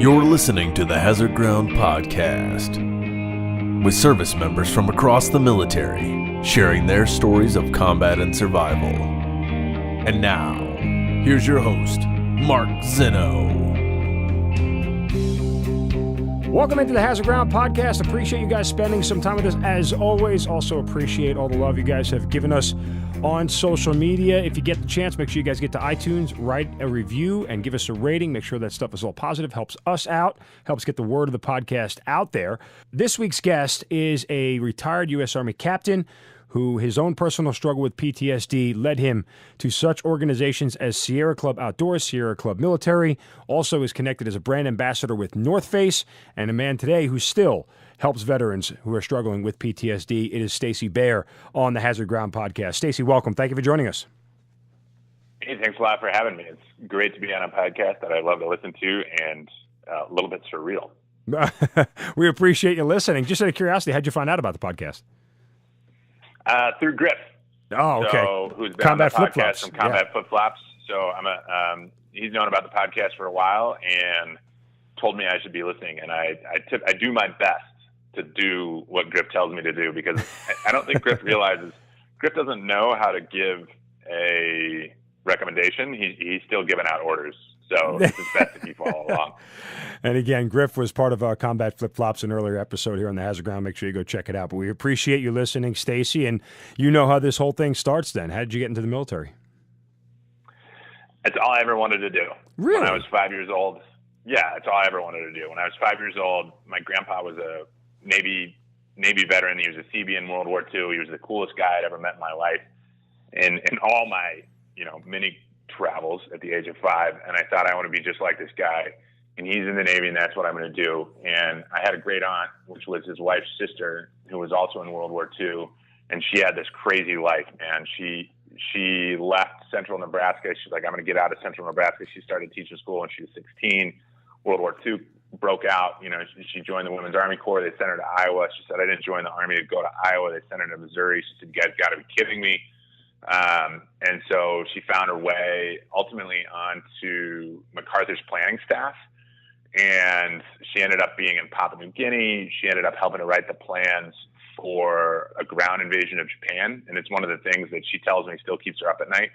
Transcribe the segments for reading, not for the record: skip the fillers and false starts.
You're listening to the Hazard Ground Podcast, with service members from across the military sharing their stories of combat and survival. And now, here's your host, Mark Zeno. Welcome into the Hazard Ground Podcast. Appreciate you guys spending some time with us as always. Also appreciate all the love you guys have given us on social media. If you get the chance, make sure you guys get to iTunes, write a review, and give us a rating. Make sure that stuff is all positive. Helps us out. Helps get the word of the podcast out there. This week's guest is a retired U.S. Army captain who his own personal struggle with PTSD led him to such organizations as Sierra Club Outdoors, Sierra Club Military, also is connected as a brand ambassador with North Face, and a man today who still helps veterans who are struggling with PTSD. It is Stacy Bare on the Hazard Ground Podcast. Stacy, welcome. Thank you for joining us. Hey, thanks a lot for having me. It's great to be on a podcast that I love to listen to and a little bit surreal. We appreciate you listening. Just out of curiosity, how'd you find out about the podcast? Through Griff. Oh, okay. So, who's been Combat on the podcast Flip-Flops. from Combat Flip-Flops. So he's known about the podcast for a while and told me I should be listening. And I do my best to do what Griff tells me to do, because I don't think Griff realizes Griff doesn't know how to give a recommendation. He's still giving out orders. So it's best if you follow along. And again, Griff was part of Combat Flip-Flops, an earlier episode here on the Hazard Ground. Make sure you go check it out. But we appreciate you listening, Stacy. And you know how this whole thing starts then. How did you get into the military? It's all I ever wanted to do. Really? When I was 5 years old. Yeah, it's all I ever wanted to do. When I was 5 years old, my grandpa was a Navy veteran. He was a CB in World War II. He was the coolest guy I'd ever met in my life. And in all my, many travels at the age of 5, and I thought I want to be just like this guy, and he's in the Navy, and that's what I'm going to do. And I had a great aunt, which was his wife's sister, who was also in World War II, and she had this crazy life, man. She left Central Nebraska. She's like, I'm going to get out of Central Nebraska. She started teaching school when she was 16. World War II broke out. She joined the Women's Army Corps. They sent her to Iowa. She said, I didn't join the Army to go to Iowa. They sent her to Missouri. She said, you guys got to be kidding me. And so she found her way ultimately onto MacArthur's planning staff, and she ended up being in Papua New Guinea. She ended up helping to write the plans for a ground invasion of Japan. And it's one of the things that she tells me still keeps her up at night,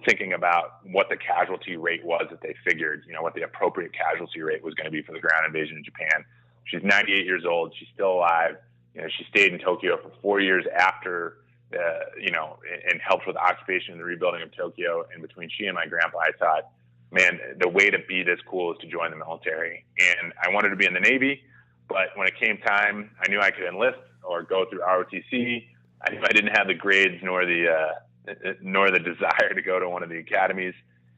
thinking about what the casualty rate was that they figured, what the appropriate casualty rate was going to be for the ground invasion of Japan. She's 98 years old. She's still alive. She stayed in Tokyo for 4 years after and helped with the occupation and the rebuilding of Tokyo. And between she and my grandpa, I thought, man, the way to be this cool is to join the military. And I wanted to be in the Navy, but when it came time, I knew I could enlist or go through ROTC. I knew I didn't have the grades nor the desire to go to one of the academies.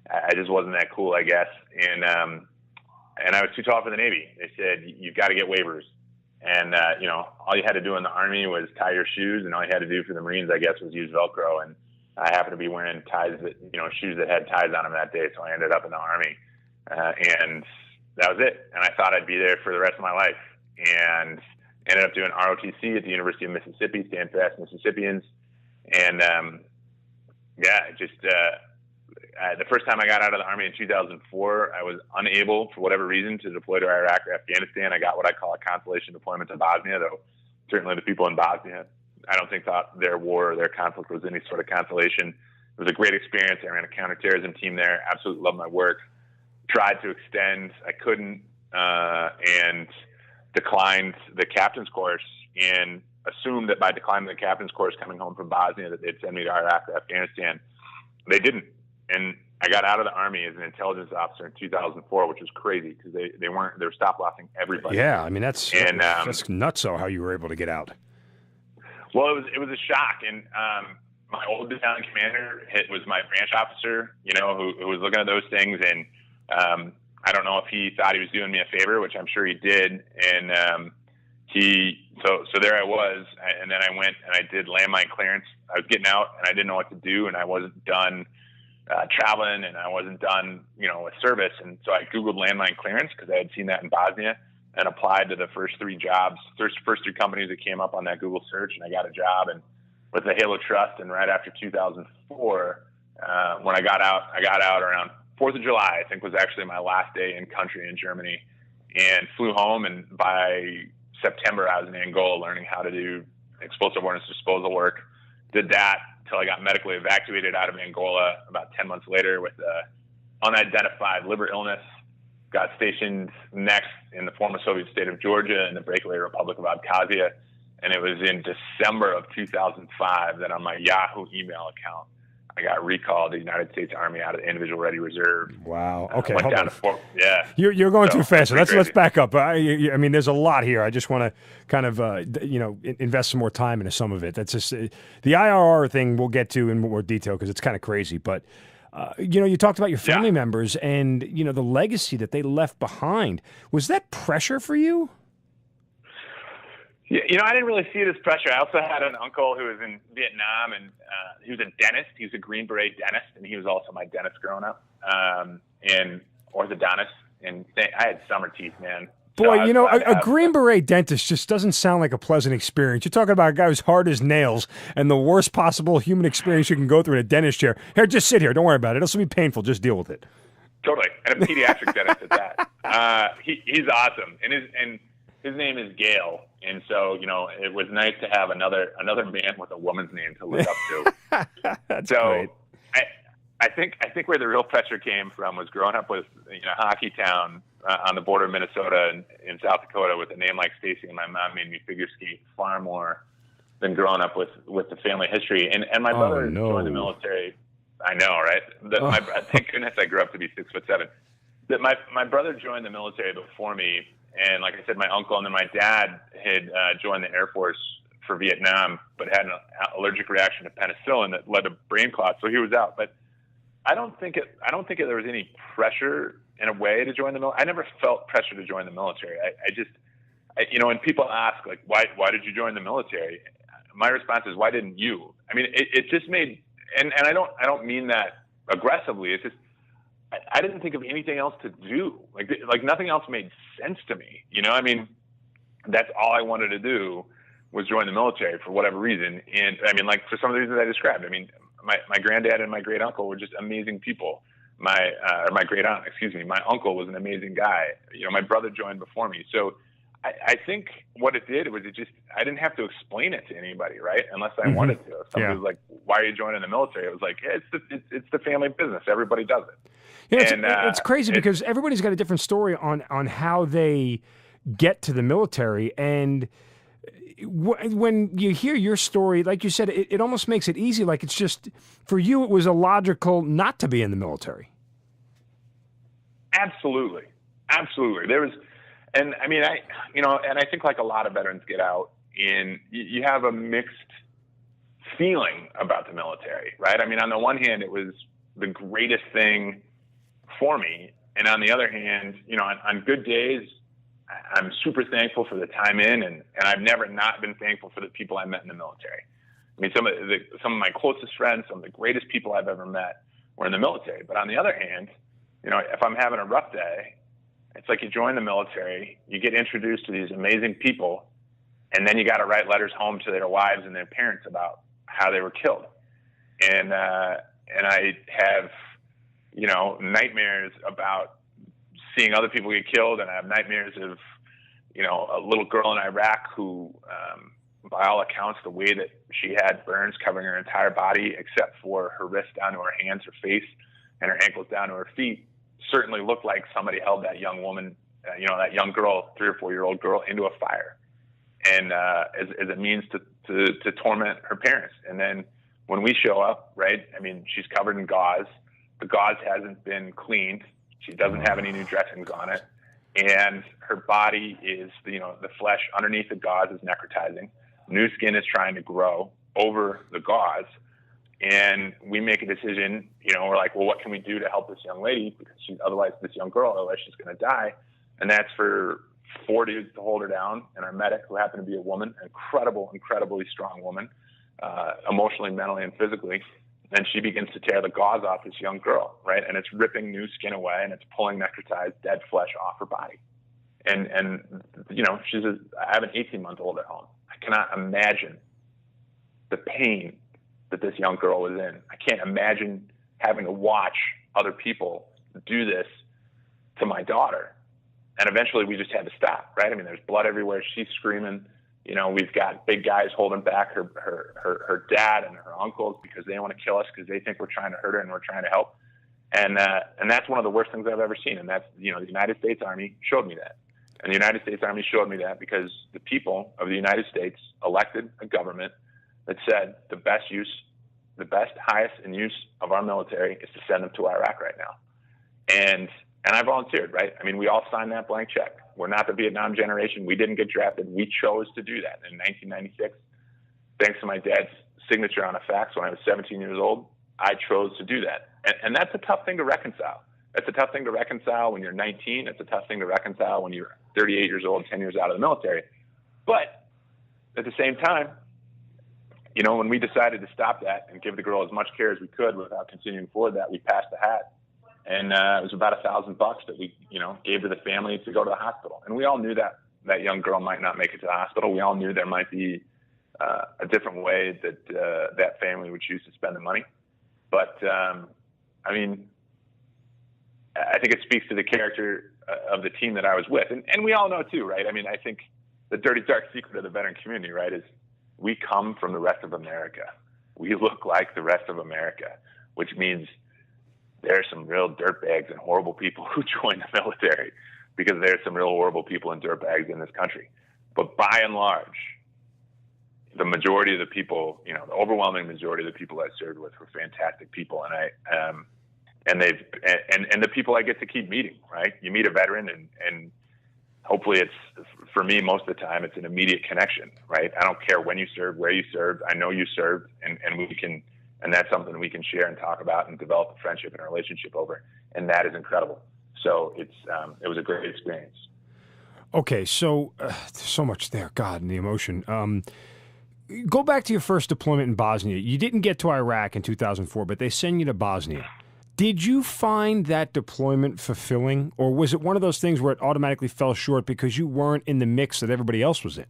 I just wasn't that cool, I guess. And I was too tall for the Navy. They said, you've got to get waivers. And, all you had to do in the Army was tie your shoes, and all you had to do for the Marines, I guess, was use Velcro. And I happened to be wearing shoes that had ties on them that day, so I ended up in the Army. And that was it. And I thought I'd be there for the rest of my life. And ended up doing ROTC at the University of Mississippi, Stand Fast Mississippians. And, the first time I got out of the Army in 2004, I was unable, for whatever reason, to deploy to Iraq or Afghanistan. I got what I call a consolation deployment to Bosnia, though certainly the people in Bosnia, I don't think thought their war or their conflict was any sort of consolation. It was a great experience. I ran a counterterrorism team there. Absolutely loved my work. Tried to extend. I couldn't, and declined the captain's course, and assumed that by declining the captain's course coming home from Bosnia that they'd send me to Iraq or Afghanistan. They didn't. And I got out of the Army as an intelligence officer in 2004, which was crazy because they were stop-lossing everybody. Yeah, I mean, that's nuts, how you were able to get out. Well, it was a shock. And my old battalion commander was my branch officer, who was looking at those things. And I don't know if he thought he was doing me a favor, which I'm sure he did. And so there I was. And then I went and I did landmine clearance. I was getting out and I didn't know what to do, and I wasn't done traveling, and I wasn't done, with service. And so I Googled landmine clearance because I had seen that in Bosnia and applied to the first three companies that came up on that Google search. And I got a job and with the Halo Trust. And right after 2004, when I got out around 4th of July, I think was actually my last day in country in Germany. and flew home. And by September, I was in Angola learning how to do explosive ordnance disposal work. Did that until I got medically evacuated out of Angola about 10 months later with unidentified liver illness. Got stationed next in the former Soviet state of Georgia in the breakaway Republic of Abkhazia. And it was in December of 2005 that on my Yahoo email account, I got recalled to the United States Army out of the Individual Ready Reserve. Wow. Okay. Went down to Fort, yeah. You're going too fast. So let's back up. I mean, there's a lot here. I just want to kind of invest some more time into some of it. That's just the IRR thing. We'll get to in more detail because it's kind of crazy. But you talked about your family members and the legacy that they left behind. Was that pressure for you? Yeah, I didn't really see it as pressure. I also had an uncle who was in Vietnam, and he was a dentist. He was a Green Beret dentist, and he was also my dentist growing up, and orthodontist. And I had summer teeth, man. Boy, a Green Beret dentist just doesn't sound like a pleasant experience. You're talking about a guy who's hard as nails and the worst possible human experience you can go through in a dentist chair. Here, just sit here. Don't worry about it. It'll be painful. Just deal with it. Totally. And a pediatric dentist at that. He's awesome. And his name is Gail. And so, it was nice to have another man with a woman's name to look up to. That's great. I think where the real pressure came from was growing up with hockey town on the border of Minnesota and in South Dakota with a name like Stacy, and my mom made me figure skate far more than growing up with the family history. And my brother joined the military. I know, right? Thank goodness I grew up to be 6'7". My brother joined the military before me. And like I said, my uncle and then my dad had joined the Air Force for Vietnam, but had an allergic reaction to penicillin that led to brain clots, so he was out. But I don't think there was any pressure in a way to join the military. I never felt pressure to join the military. When people ask like, why did you join the military? My response is, why didn't you? I mean, it just made, and I don't mean that aggressively. It's just, I didn't think of anything else to do. Like nothing else made sense to me. I mean, that's all I wanted to do was join the military for whatever reason. And I mean, like for some of the reasons I described, I mean, my granddad and my great uncle were just amazing people. My great aunt, my uncle was an amazing guy. My brother joined before me. So I think what it did was I didn't have to explain it to anybody, right? Unless I wanted to. If somebody was like, why are you joining the military? It was like, it's the family business. Everybody does it. It's crazy because everybody's got a different story on how they get to the military. And when you hear your story, like you said, it almost makes it easy. Like it's just, for you, it was illogical not to be in the military. Absolutely. There was, and I mean, and I think like a lot of veterans get out and you have a mixed feeling about the military, right? I mean, on the one hand, it was the greatest thing for me. And on the other hand, on good days, I'm super thankful for the time in, and I've never not been thankful for the people I met in the military. I mean, some of my closest friends, some of the greatest people I've ever met were in the military. But on the other hand, if I'm having a rough day, it's like you join the military, you get introduced to these amazing people, and then you got to write letters home to their wives and their parents about how they were killed. And I have, nightmares about seeing other people get killed, and I have nightmares of, a little girl in Iraq who, by all accounts, the way that she had burns covering her entire body except for her wrists down to her hands, her face, and her ankles down to her feet, certainly looked like somebody held that young woman, that young girl, 3 or 4 year old girl, into a fire, and as a means to torment her parents. And then when we show up, right? I mean, she's covered in gauze. The gauze hasn't been cleaned. She doesn't have any new dressings on it. And her body is, the flesh underneath the gauze is necrotizing. New skin is trying to grow over the gauze. And we make a decision, we're like, well, what can we do to help this young lady? Because this young girl, otherwise she's going to die. And that's for 4 dudes to hold her down. And our medic, who happened to be a woman, incredibly strong woman, emotionally, mentally, and physically. Then she begins to tear the gauze off this young girl, right? And it's ripping new skin away, and it's pulling necrotized, dead flesh off her body. And I have an 18-month-old at home. I cannot imagine the pain that this young girl was in. I can't imagine having to watch other people do this to my daughter. eventually we just had to stop, right? I mean, there's blood everywhere. She's screaming. You know, we've got big guys holding back her dad and her uncles because they want to kill us because they think we're trying to hurt her and we're trying to help. And that's one of the worst things I've ever seen. And that's, you know, the United States Army showed me that. And the United States Army showed me that because the people of the United States elected a government that said the best, highest in use of our military is to send them to Iraq right now. And I volunteered, right? I mean, we all signed that blank check. We're not the Vietnam generation. We didn't get drafted. We chose to do that in 1996. Thanks to my dad's signature on a fax when I was 17 years old, I chose to do that. And that's a tough thing to reconcile. That's a tough thing to reconcile when you're 19. It's a tough thing to reconcile when you're 38 years old, 10 years out of the military. But at the same time, you know, when we decided to stop that and give the girl as much care as we could without continuing forward that, we passed the hat. And it was about $1,000 that we, you know, gave to the family to go to the hospital. And we all knew that that young girl might not make it to the hospital. We all knew there might be a different way that that family would choose to spend the money. But, I mean, I think it speaks to the character of the team that I was with. And we all know too, right? I mean, I think the dirty, dark secret of the veteran community, right, is we come from the rest of America. We look like the rest of America, which means there are some real dirtbags and horrible people who join the military because there's some real horrible people and dirtbags in this country. But by and large, the majority of the people, you know, the overwhelming majority of the people I served with were fantastic people. And the people I get to keep meeting, right? You meet a veteran and hopefully it's, for me, most of the time, it's an immediate connection, right? I don't care when you served, where you served. I know you served and that's something we can share and talk about and develop a friendship and a relationship over. And that is incredible. So it was a great experience. Okay. So, so much there, God, and the emotion. Go back to your first deployment in Bosnia. You didn't get to Iraq in 2004, but they send you to Bosnia. Did you find that deployment fulfilling, or was it one of those things where it automatically fell short because you weren't in the mix that everybody else was in?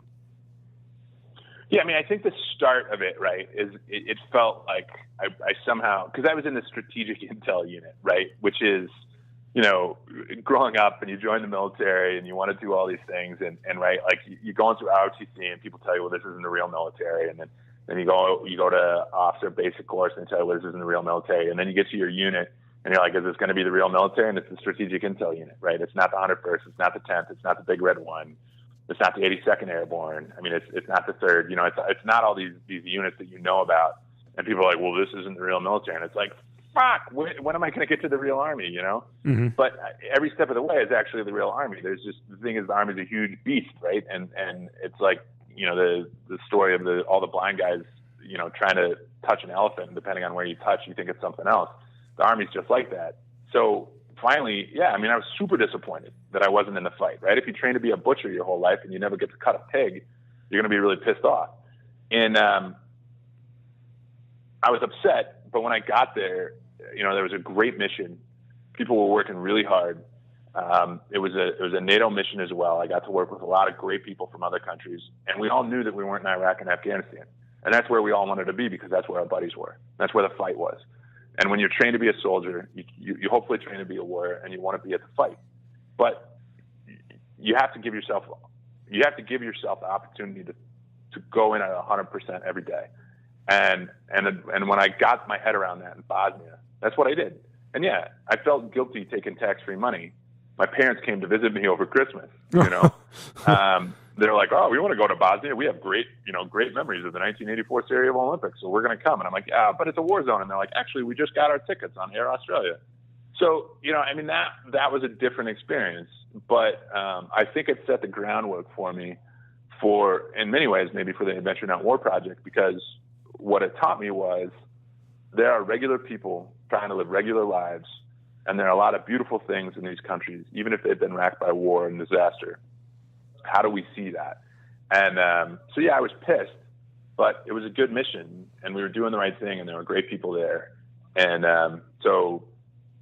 Yeah, I mean, I think the start of it, right, is it felt like I somehow, because I was in the strategic intel unit, right, which is, you know, growing up and you join the military and you want to do all these things and right, like you're going through ROTC and people tell you, well, this isn't the real military, and then you go to officer basic course and they tell you, well, this isn't the real military, and then you get to your unit and you're like, is this going to be the real military? And it's the strategic intel unit, right? It's not the 101st, it's not the 10th, it's not the Big Red One. It's not the 82nd Airborne. I mean, it's not the 3rd. You know, it's not all these units that you know about. And people are like, well, this isn't the real military. And it's like, fuck, when am I going to get to the real Army, you know? Mm-hmm. But every step of the way is actually the real Army. There's just, the thing is, the Army's a huge beast, right? And it's like, you know, the story of all the blind guys, you know, trying to touch an elephant, and depending on where you touch, you think it's something else. The Army's just like that. So finally, yeah, I mean, I was super disappointed that I wasn't in the fight, right? If you train to be a butcher your whole life and you never get to cut a pig, you're going to be really pissed off. And I was upset, but when I got there, you know, there was a great mission. People were working really hard. It was a NATO mission as well. I got to work with a lot of great people from other countries, and we all knew that we weren't in Iraq and Afghanistan. And that's where we all wanted to be because that's where our buddies were. That's where the fight was. And when you're trained to be a soldier, you hopefully train to be a warrior, and you want to be at the fight. But you have to give yourself the opportunity to go in at 100% every day. And when I got my head around that in Bosnia, that's what I did. And yeah, I felt guilty taking tax-free money. My parents came to visit me over Christmas, you know. They're like, oh, we want to go to Bosnia. We have great memories of the 1984 Sarajevo Olympics, so we're going to come. And I'm like, yeah, but it's a war zone. And they're like, actually, we just got our tickets on Air Australia. So, you know, I mean, that was a different experience. But I think it set the groundwork for me in many ways, maybe for the Adventure Not War project, because what it taught me was there are regular people trying to live regular lives, and there are a lot of beautiful things in these countries, even if they've been racked by war and disaster. How do we see that? And so, yeah, I was pissed, but it was a good mission, and we were doing the right thing, and there were great people there. And so,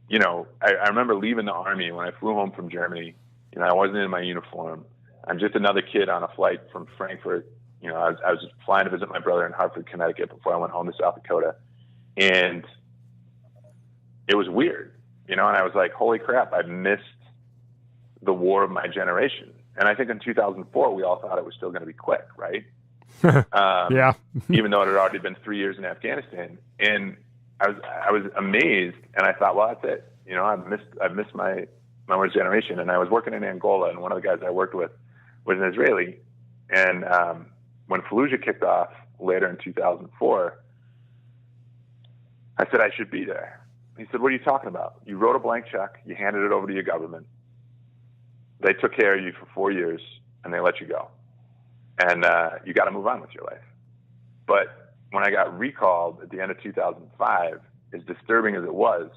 you know, I remember leaving the Army when I flew home from Germany. You know, I wasn't in my uniform. I'm just another kid on a flight from Frankfurt. You know, I was just flying to visit my brother in Hartford, Connecticut before I went home to South Dakota. And it was weird, you know, and I was like, holy crap, I've missed the war of my generation. And I think in 2004, we all thought it was still going to be quick, right? Yeah. Even though it had already been 3 years in Afghanistan. And I was amazed, and I thought, well, that's it. You know, I've missed my worst generation. And I was working in Angola, and one of the guys I worked with was an Israeli. And when Fallujah kicked off later in 2004, I said I should be there. He said, what are you talking about? You wrote a blank check, you handed it over to your government. They took care of you for 4 years, and they let you go. And you got to move on with your life. But when I got recalled at the end of 2005, as disturbing as it was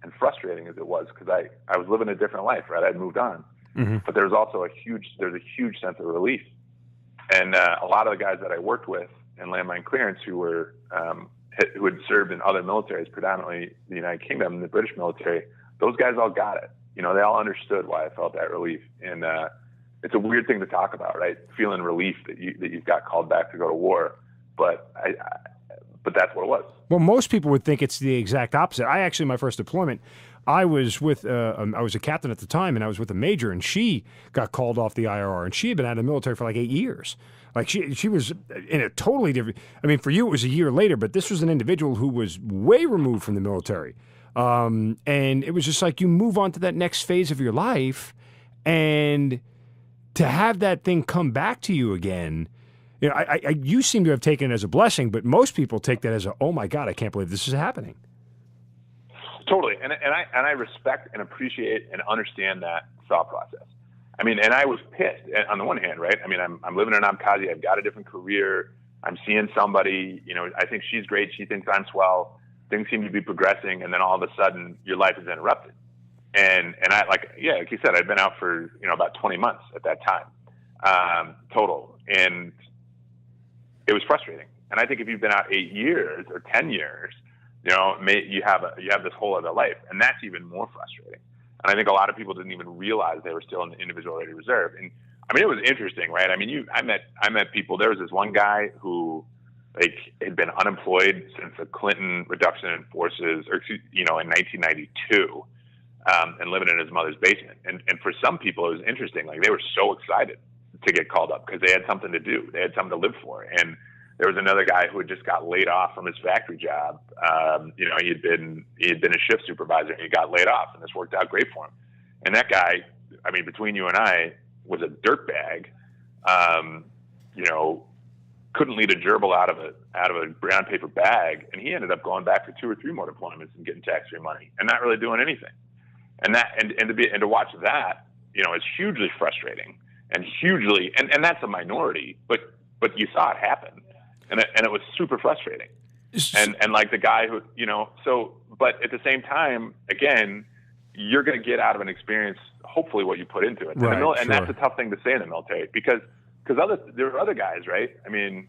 and frustrating as it was, because I was living a different life, right? I'd moved on. Mm-hmm. But there's also a huge sense of relief. And a lot of the guys that I worked with in landmine clearance who had served in other militaries, predominantly the United Kingdom and the British military, those guys all got it. You know, they all understood why I felt that relief. And it's a weird thing to talk about, right? Feeling relief that you've got called back to go to war. But that's what it was. Well, most people would think it's the exact opposite. My first deployment, I was with I was a captain at the time, and I was with a major, and she got called off the IRR, and she had been out of the military for like 8 years. Like she was in a totally different. I mean, for you it was a year later, but this was an individual who was way removed from the military, and it was just like you move on to that next phase of your life, and to have that thing come back to you again. You know, you seem to have taken it as a blessing, but most people take that as oh my God, I can't believe this is happening. Totally, and I respect and appreciate and understand that thought process. I mean, and I was pissed on the one hand, right? I mean, I'm living in Abkhazia. I've got a different career. I'm seeing somebody. You know, I think she's great. She thinks I'm swell. Things seem to be progressing, and then all of a sudden, your life is interrupted. And I like you said, I'd been out for about 20 months at that time, total, and it was frustrating. And I think if you've been out 8 years or 10 years, you have this whole other life, and that's even more frustrating. And I think a lot of people didn't even realize they were still in the individual rated reserve. And I mean, it was interesting, right? I mean, I met people. There was this one guy who had been unemployed since the Clinton reduction in forces, in 1992, and living in his mother's basement. And for some people, it was interesting. Like they were so excited to get called up because they had something to do. They had something to live for. And there was another guy who had just got laid off from his factory job. He had been a shift supervisor, and he got laid off, and this worked out great for him. And that guy, I mean, between you and I, was a dirtbag. Couldn't lead a gerbil out of a brown paper bag, and he ended up going back for 2 or 3 more deployments and getting tax-free money and not really doing anything. And to watch that, is hugely frustrating and hugely, and that's a minority, but you saw it happen. And it was super frustrating. And like the guy who, but at the same time, again, you're going to get out of an experience, hopefully, what you put into it. Right, and that's a tough thing to say in the military because there are other guys, right? I mean,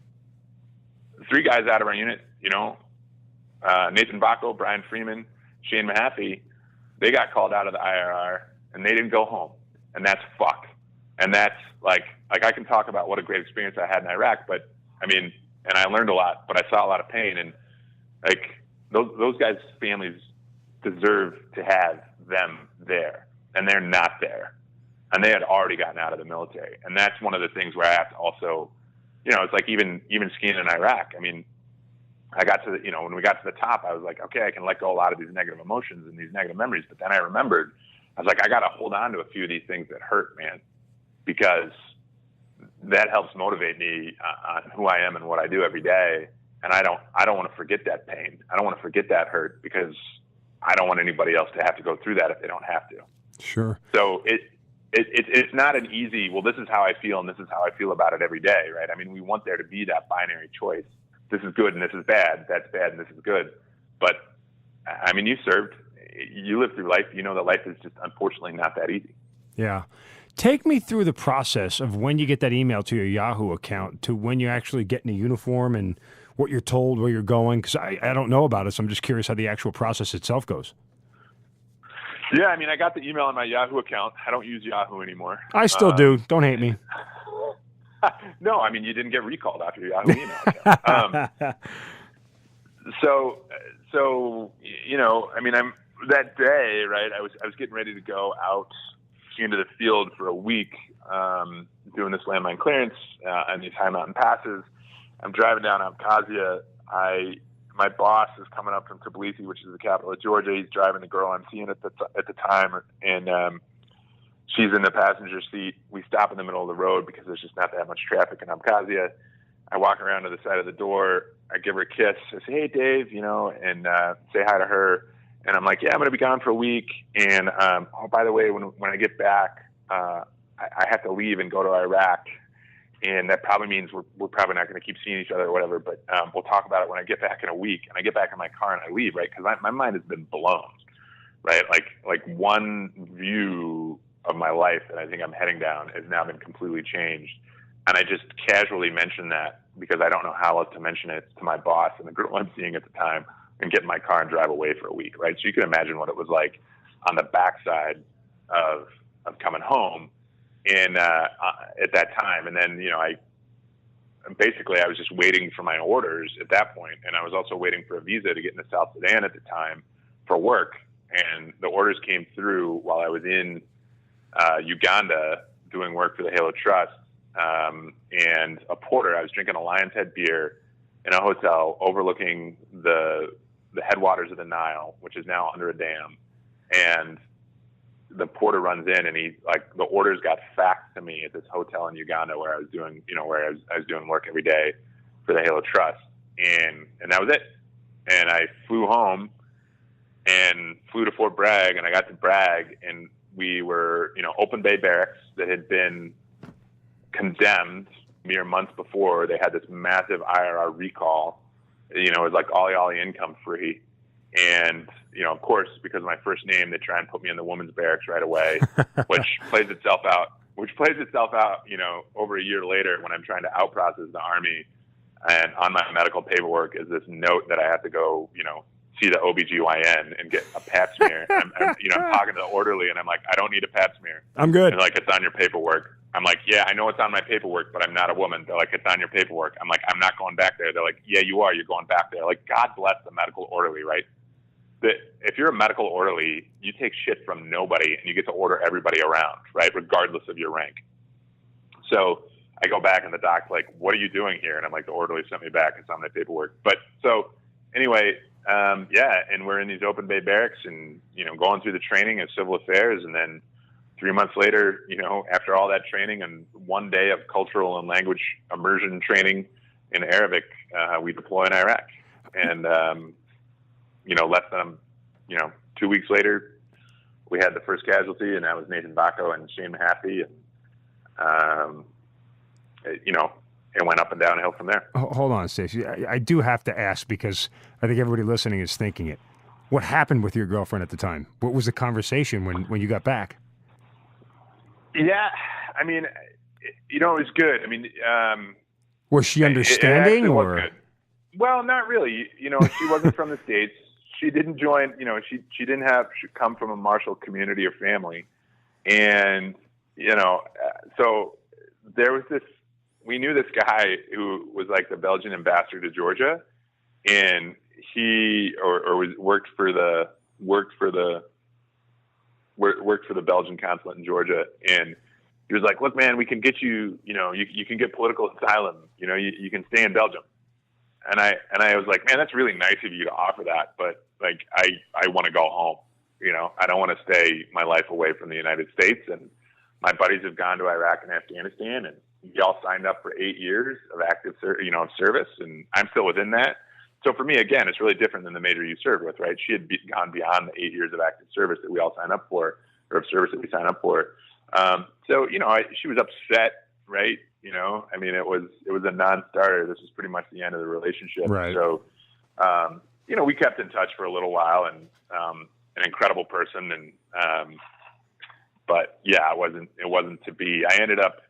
3 guys out of our unit, Nathan Bacco, Brian Freeman, Shane Mahaffey, they got called out of the IRR and they didn't go home. And that's fucked. And that's like I can talk about what a great experience I had in Iraq, but I mean, and I learned a lot, but I saw a lot of pain, and like those guys' families deserve to have them there, and they're not there, and they had already gotten out of the military, and that's one of the things where I have to also, it's like even skiing in Iraq. I mean, I got to when we got to the top, I was like, okay, I can let go a lot of these negative emotions and these negative memories, but then I remembered, I was like, I got to hold on to a few of these things that hurt, man, because that helps motivate me on who I am and what I do every day. And I don't want to forget that pain. I don't want to forget that hurt because I don't want anybody else to have to go through that if they don't have to. Sure. So it's not an easy, well, this is how I feel and this is how I feel about it every day, right? I mean, we want there to be that binary choice. This is good and this is bad. That's bad and this is good. But I mean, you served, you lived through life. You know that life is just unfortunately not that easy. Yeah. Take me through the process of when you get that email to your Yahoo account to when you actually get in a uniform and what you're told, where you're going, because I don't know about it, so I'm just curious how the actual process itself goes. Yeah, I mean, I got the email on my Yahoo account. I don't use Yahoo anymore. I still do. Don't hate me. No, I mean, you didn't get recalled after your Yahoo email account. So I mean, that day, right, I was getting ready to go out came to the field for a week doing this landmine clearance and these high mountain passes. I'm driving down Abkhazia. My boss is coming up from Tbilisi, which is the capital of Georgia. He's driving the girl I'm seeing at the time, and she's in the passenger seat. We stop in the middle of the road because there's just not that much traffic in Abkhazia. I walk around to the side of the door. I give her a kiss. I say, "Hey, Dave," and say hi to her. And I'm like, "Yeah, I'm going to be gone for a week. And oh, by the way, when I get back, I have to leave and go to Iraq. And that probably means we're probably not going to keep seeing each other or whatever, but we'll talk about it when I get back in a week." And I get back in my car and I leave, right? Because my mind has been blown, right? Like one view of my life that I think I'm heading down has now been completely changed. And I just casually mentioned that because I don't know how else to mention it to my boss and the girl I'm seeing at the time, and get in my car and drive away for a week, right? So you can imagine what it was like on the backside of coming home. And at that time, and then I was just waiting for my orders at that point, and I was also waiting for a visa to get into South Sudan at the time for work. And the orders came through while I was in Uganda doing work for the Halo Trust, and a porter. I was drinking a Lion's Head beer in a hotel overlooking the headwaters of the Nile, which is now under a dam, and the porter runs in and the orders got faxed to me at this hotel in Uganda where I was doing, where I was doing work every day for the Halo Trust. And that was it. And I flew home and flew to Fort Bragg, and I got to Bragg, and we were, open bay barracks that had been condemned mere months before. They had this massive IRR recall. It was like ollie income free. And, of course, because of my first name, they try and put me in the women's barracks right away, which plays itself out, over a year later when I'm trying to out-process the Army. And on my medical paperwork is this note that I have to go, see the OBGYN and get a pap smear. I'm talking to the orderly, and I'm like, "I don't need a pap smear. I'm good." And like, "It's on your paperwork." I'm like, "Yeah, I know it's on my paperwork, but I'm not a woman." They're like, "It's on your paperwork." I'm like, "I'm not going back there." They're like, "Yeah, you are. You're going back there." Like, God bless the medical orderly, right? If you're a medical orderly, you take shit from nobody and you get to order everybody around, right? Regardless of your rank. So I go back and the doc's like, "What are you doing here?" And I'm like, "The orderly sent me back. It's on my paperwork." But so anyway, and we're in these open bay barracks and, going through the training of civil affairs. And then 3 months later, after all that training and 1 day of cultural and language immersion training in Arabic, we deploy in Iraq. And, less than, 2 weeks later, we had the first casualty, and that was Nathan Bacco and Shane Mahaffey. And, it went up and downhill from there. Hold on, Stacy. I do have to ask because I think everybody listening is thinking it. What happened with your girlfriend at the time? What was the conversation when you got back? Yeah, I mean, it was good. I mean, was she understanding or? Was good. Well, not really. She wasn't from the States. She didn't join. She didn't come from a Marshall community or family, and so there was this. We knew this guy who was like the Belgian ambassador to Georgia, and he worked for the Belgian consulate in Georgia. And he was like, "Look, man, we can get you, you can get political asylum. You can stay in Belgium." And I was like, "Man, that's really nice of you to offer that, but like, I want to go home. I don't want to stay my life away from the United States. And my buddies have gone to Iraq and Afghanistan, and we all signed up for 8 years of active, service, and I'm still within that. So for me, again, it's really different than the major you served with, right? She had gone beyond the 8 years of active service that we all sign up for, or of service that we sign up for. So she was upset, right? I mean, it was a non-starter. This was pretty much the end of the relationship. Right. So, we kept in touch for a little while, and an incredible person, and but yeah, it wasn't to be. I ended up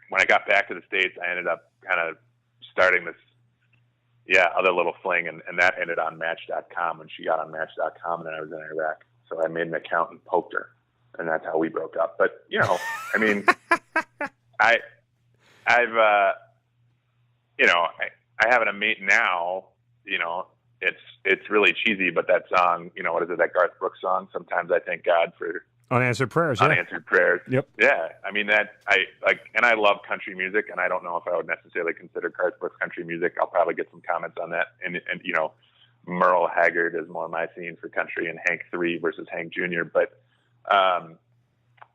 when I got back to the States, I ended up kind of starting this, other little fling, and that ended on Match.com when she got on Match.com, and then I was in Iraq. So I made an account and poked her, and that's how we broke up. But I mean, I have a mate now. It's really cheesy, but that song, what is it? That Garth Brooks song. Sometimes I thank God for Unanswered prayers. Yeah. Unanswered prayers. Yep. Yeah. I mean, that I like, and I love country music, and I don't know if I would necessarily consider Garth Brooks country music. I'll probably get some comments on that. And you know, Merle Haggard is more my scene for country, and Hank 3 versus Hank Jr. But,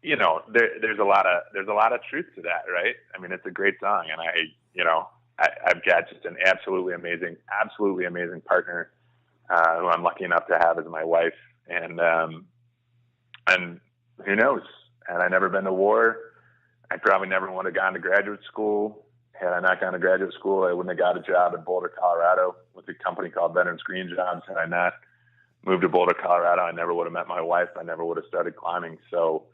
you know, there's a lot of truth to that, right? I mean, it's a great song, and I've got just an absolutely amazing partner, who I'm lucky enough to have as my wife. And who knows? Had I never been to war, I probably never would have gone to graduate school. Had I not gone to graduate school, I wouldn't have got a job in Boulder, Colorado with a company called Veterans Green Jobs. Had I not moved to Boulder, Colorado, I never would have met my wife. I never would have started climbing. So,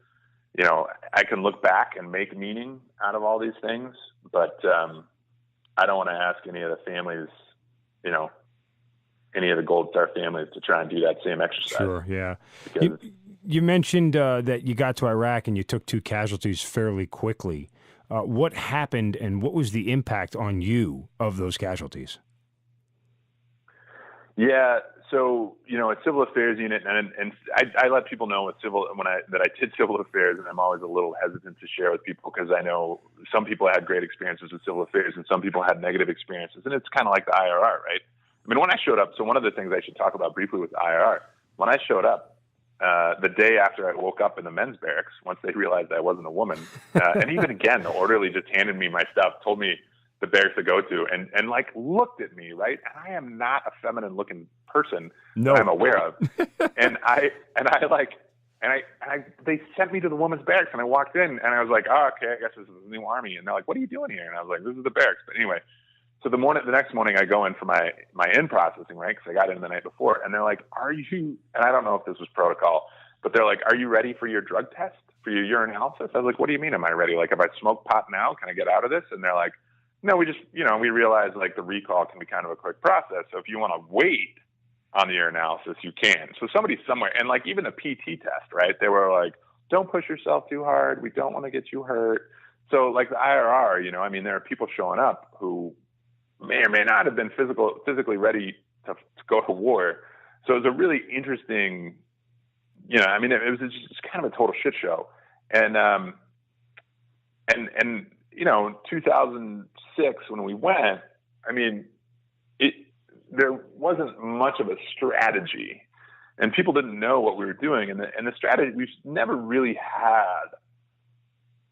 you know, I can look back and make meaning out of all these things, but I don't want to ask any of the families, you know, any of the Gold Star families to try and do that same exercise. Sure, yeah. You mentioned that you got to Iraq and you took 2 casualties fairly quickly. What happened, and what was the impact on you of those casualties? Yeah, so, you know, at Civil Affairs Unit, and I let people know that I did Civil Affairs, and I'm always a little hesitant to share with people because I know some people had great experiences with Civil Affairs and some people had negative experiences, and it's kind of like the IRR, right? I mean, when I showed up, so one of the things I should talk about briefly with the IRR, when I showed up, the day after I woke up in the men's barracks, once they realized I wasn't a woman, and even again, the orderly just handed me my stuff, told me the barracks to go to, and like looked at me, right? And I am not a feminine looking person that I'm aware of. and they sent me to the women's barracks, and I walked in, and I was like, oh, okay, I guess this is the new army. And they're like, what are you doing here? And I was like, this is the barracks. But anyway, so the next morning I go in for my in processing, right? Because I got in the night before, and they're like, are you? And I don't know if this was protocol, but they're like, are you ready for your drug test, for your urinalysis? I was like, what do you mean, am I ready? Like, if I smoke pot now, can I get out of this? And they're like, no, we just, you know, we realize like the recall can be kind of a quick process. So if you want to wait on the urinalysis, you can. So somebody somewhere, and like even the PT test, right? They were like, don't push yourself too hard. We don't want to get you hurt. So like the IRR, you know, I mean, there are people showing up who may or may not have been physically ready to go to war. So it was a really interesting, you know, I mean, it was just kind of a total shit show. And you know, 2006 when we went, I mean, there wasn't much of a strategy, and people didn't know what we were doing. And the strategy, we've never really had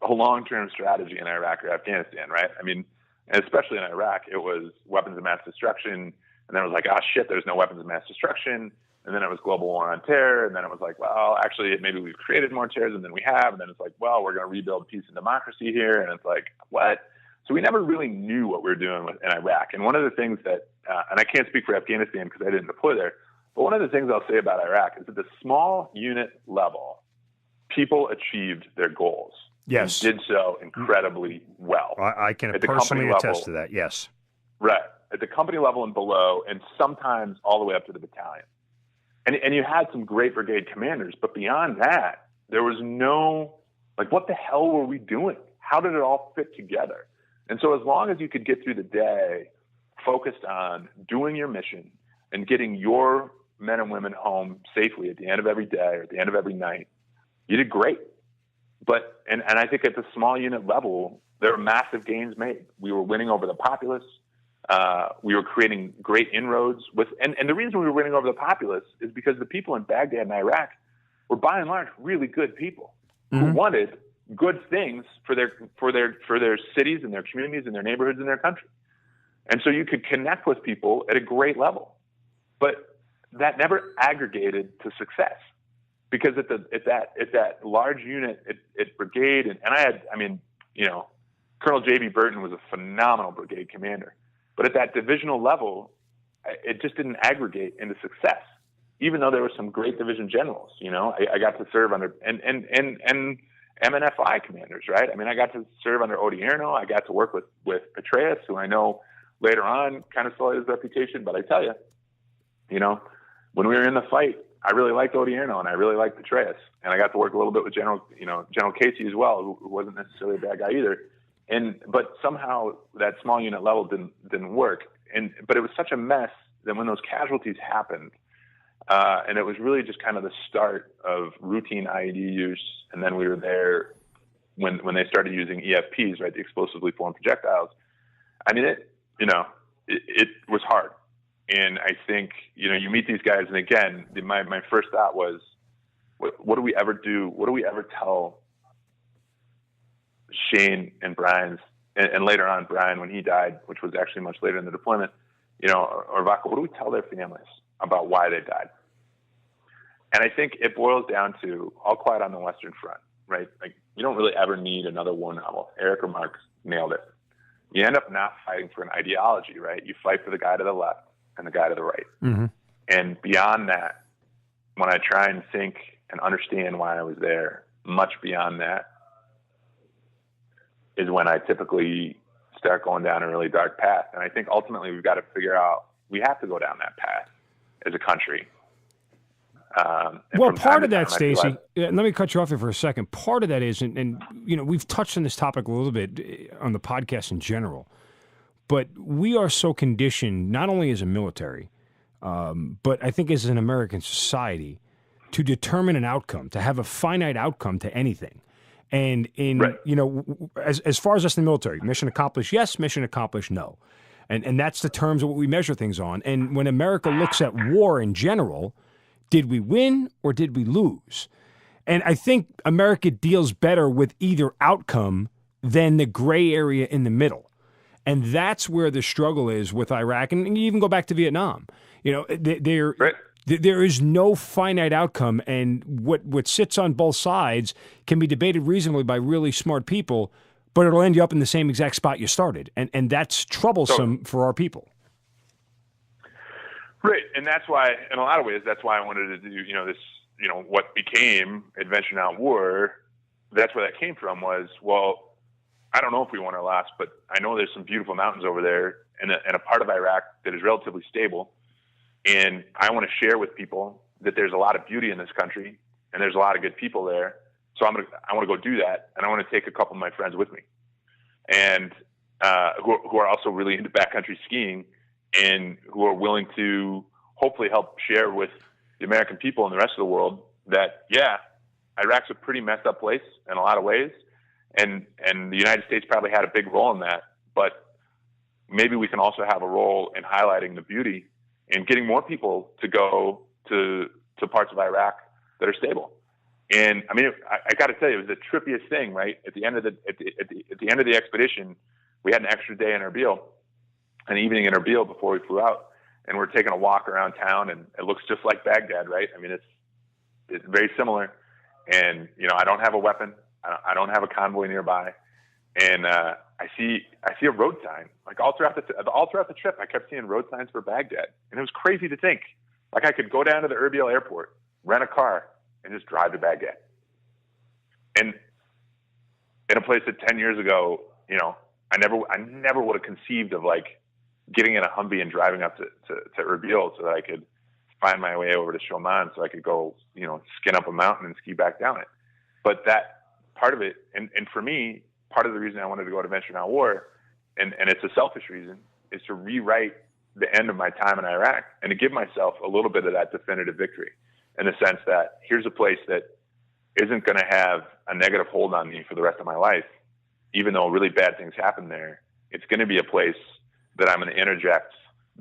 a long-term strategy in Iraq or Afghanistan, right? I mean, and especially in Iraq, it was weapons of mass destruction. And then it was like, oh shit, there's no weapons of mass destruction. And then it was global war on terror. And then it was like, well, actually, maybe we've created more terrorism than we have. And then it's like, well, we're going to rebuild peace and democracy here. And it's like, what? So we never really knew what we were doing in Iraq. And one of the things that, and I can't speak for Afghanistan because I didn't deploy there, but one of the things I'll say about Iraq is at the small unit level, people achieved their goals. Yes. Did so incredibly well. I can personally attest to that, yes. Right. At the company level and below, and sometimes all the way up to the battalion. And you had some great brigade commanders, but beyond that, there was no, like, what the hell were we doing? How did it all fit together? And so as long as you could get through the day focused on doing your mission and getting your men and women home safely at the end of every day or at the end of every night, you did great. But, and I think at the small unit level, there were massive gains made. We were winning over the populace. We were creating great inroads with, and the reason we were winning over the populace is because the people in Baghdad and Iraq were by and large really good people who wanted good things for their cities and their communities and their neighborhoods and their country. And so you could connect with people at a great level, but that never aggregated to success. Because at that large unit, at brigade, and Colonel J.B. Burton was a phenomenal brigade commander. But at that divisional level, it just didn't aggregate into success, even though there were some great division generals. You know, I got to serve under, and MNFI commanders, right? I mean, I got to serve under Odierno. I got to work with Petraeus, who I know later on kind of sullied his reputation. But I tell you, you know, when we were in the fight, I really liked Odierno and I really liked Petraeus, and I got to work a little bit with General Casey as well, who wasn't necessarily a bad guy either. But somehow that small unit level didn't work. But it was such a mess that when those casualties happened, And it was really just kind of the start of routine IED use. And then we were there when they started using EFPs, right, the explosively formed projectiles. I mean, it was hard. And I think, you meet these guys, and again, my first thought was, what do we ever do? What do we ever tell Shane and Brian's, and later on Brian, when he died, which was actually much later in the deployment, or Vaca, what do we tell their families about why they died? And I think it boils down to All Quiet on the Western Front, right? Like, you don't really ever need another war novel. Eric or Mark nailed it. You end up not fighting for an ideology, right? You fight for the guy to the left and the guy to the right. Mm-hmm. And beyond that, when I try and think and understand why I was there, much beyond that is when I typically start going down a really dark path. And I think ultimately we've got to figure out, we have to go down that path as a country. Well, part of that, Stacy, let me cut you off here for a second. Part of that is, and we've touched on this topic a little bit on the podcast in general, but we are so conditioned, not only as a military, but I think as an American society, to determine an outcome, to have a finite outcome to anything. And as far as us in the military, mission accomplished, yes, mission accomplished, no. And that's the terms of what we measure things on. And when America looks at war in general, did we win or did we lose? And I think America deals better with either outcome than the gray area in the middle. And that's where the struggle is with Iraq. And you even go back to Vietnam. There is no finite outcome. And what sits on both sides can be debated reasonably by really smart people, but it'll end you up in the same exact spot you started. And that's troublesome for our people. Right. And that's why, in a lot of ways, that's why I wanted to do, this, what became Adventure Not War. That's where that came from was, well, I don't know if we won or lost, but I know there's some beautiful mountains over there and a part of Iraq that is relatively stable. And I want to share with people that there's a lot of beauty in this country and there's a lot of good people there. So I want to go do that. And I want to take a couple of my friends with me and, who are also really into backcountry skiing and who are willing to hopefully help share with the American people and the rest of the world that, yeah, Iraq's a pretty messed up place in a lot of ways. And the United States probably had a big role in that, but maybe we can also have a role in highlighting the beauty and getting more people to go to parts of Iraq that are stable. And I mean, I got to tell you, it was the trippiest thing, right? At the end of the expedition, we had an extra day in Erbil, an evening in Erbil before we flew out, and we're taking a walk around town, and it looks just like Baghdad, right? I mean, it's very similar. And I don't have a weapon. I don't have a convoy nearby, and I see a road sign like all throughout the trip. I kept seeing road signs for Baghdad, and it was crazy to think like I could go down to the Erbil airport, rent a car, and just drive to Baghdad. And in a place that 10 years ago, I never would have conceived of like getting in a Humvee and driving up to Erbil so that I could find my way over to Shoman so I could go, skin up a mountain and ski back down it. But that part of it, and for me, part of the reason I wanted to go to Adventure Not War, and it's a selfish reason, is to rewrite the end of my time in Iraq and to give myself a little bit of that definitive victory in the sense that here's a place that isn't going to have a negative hold on me for the rest of my life, even though really bad things happen there. It's going to be a place that I'm going to interject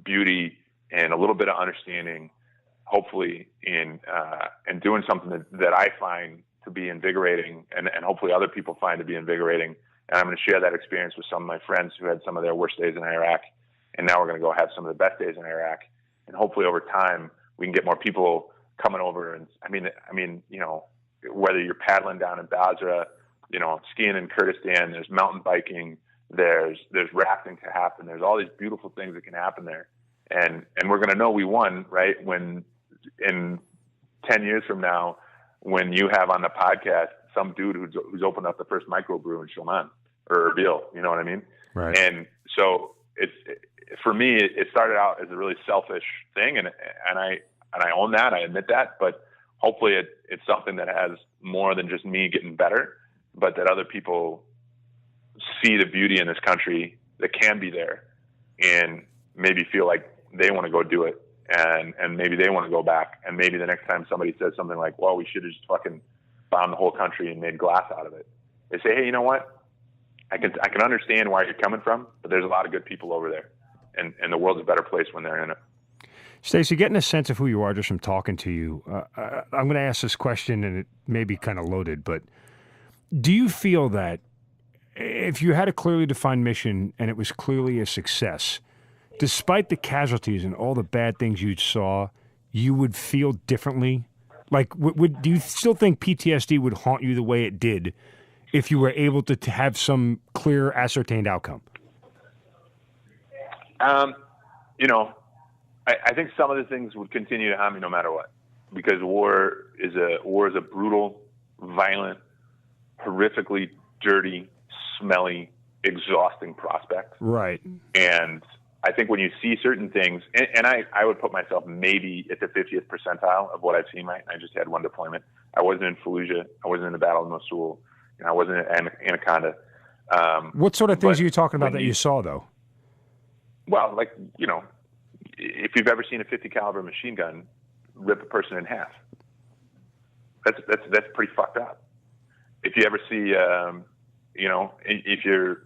beauty and a little bit of understanding, hopefully, in doing something that I find to be invigorating and hopefully other people find to be invigorating. And I'm going to share that experience with some of my friends who had some of their worst days in Iraq. And now we're going to go have some of the best days in Iraq. And hopefully over time, we can get more people coming over. And I mean, whether you're paddling down in Basra, skiing in Kurdistan, there's mountain biking, there's rafting to happen. There's all these beautiful things that can happen there. And we're going to know we won, right? When in 10 years from now, when you have on the podcast some dude who's opened up the first microbrew in Shoman or Erbil, you know what I mean? Right. And so for me, it started out as a really selfish thing, and I own that, I admit that, but hopefully it's something that has more than just me getting better, but that other people see the beauty in this country that can be there and maybe feel like they want to go do it and maybe they want to go back. And maybe the next time somebody says something like, well, we should have just fucking bombed the whole country and made glass out of it, they say, hey, you know what? I can understand where you're coming from, but there's a lot of good people over there, and the world's a better place when they're in it. Stacey, getting a sense of who you are just from talking to you, I'm going to ask this question, and it may be kind of loaded, but do you feel that if you had a clearly defined mission and it was clearly a success, despite the casualties and all the bad things you saw, you would feel differently? Like, do you still think PTSD would haunt you the way it did if you were able to have some clear, ascertained outcome? You know, I think some of the things would continue to haunt me no matter what, because war is a brutal, violent, horrifically dirty, smelly, exhausting prospect. Right. And I think when you see certain things, and I would put myself maybe at the 50th percentile of what I've seen, right? I just had one deployment. I wasn't in Fallujah. I wasn't in the Battle of Mosul. I wasn't in Anaconda. What sort of things are you talking about that you saw, though? Well, like, you know, if you've ever seen a 50 caliber machine gun rip a person in half, that's pretty fucked up. If you ever see, you know, if you're,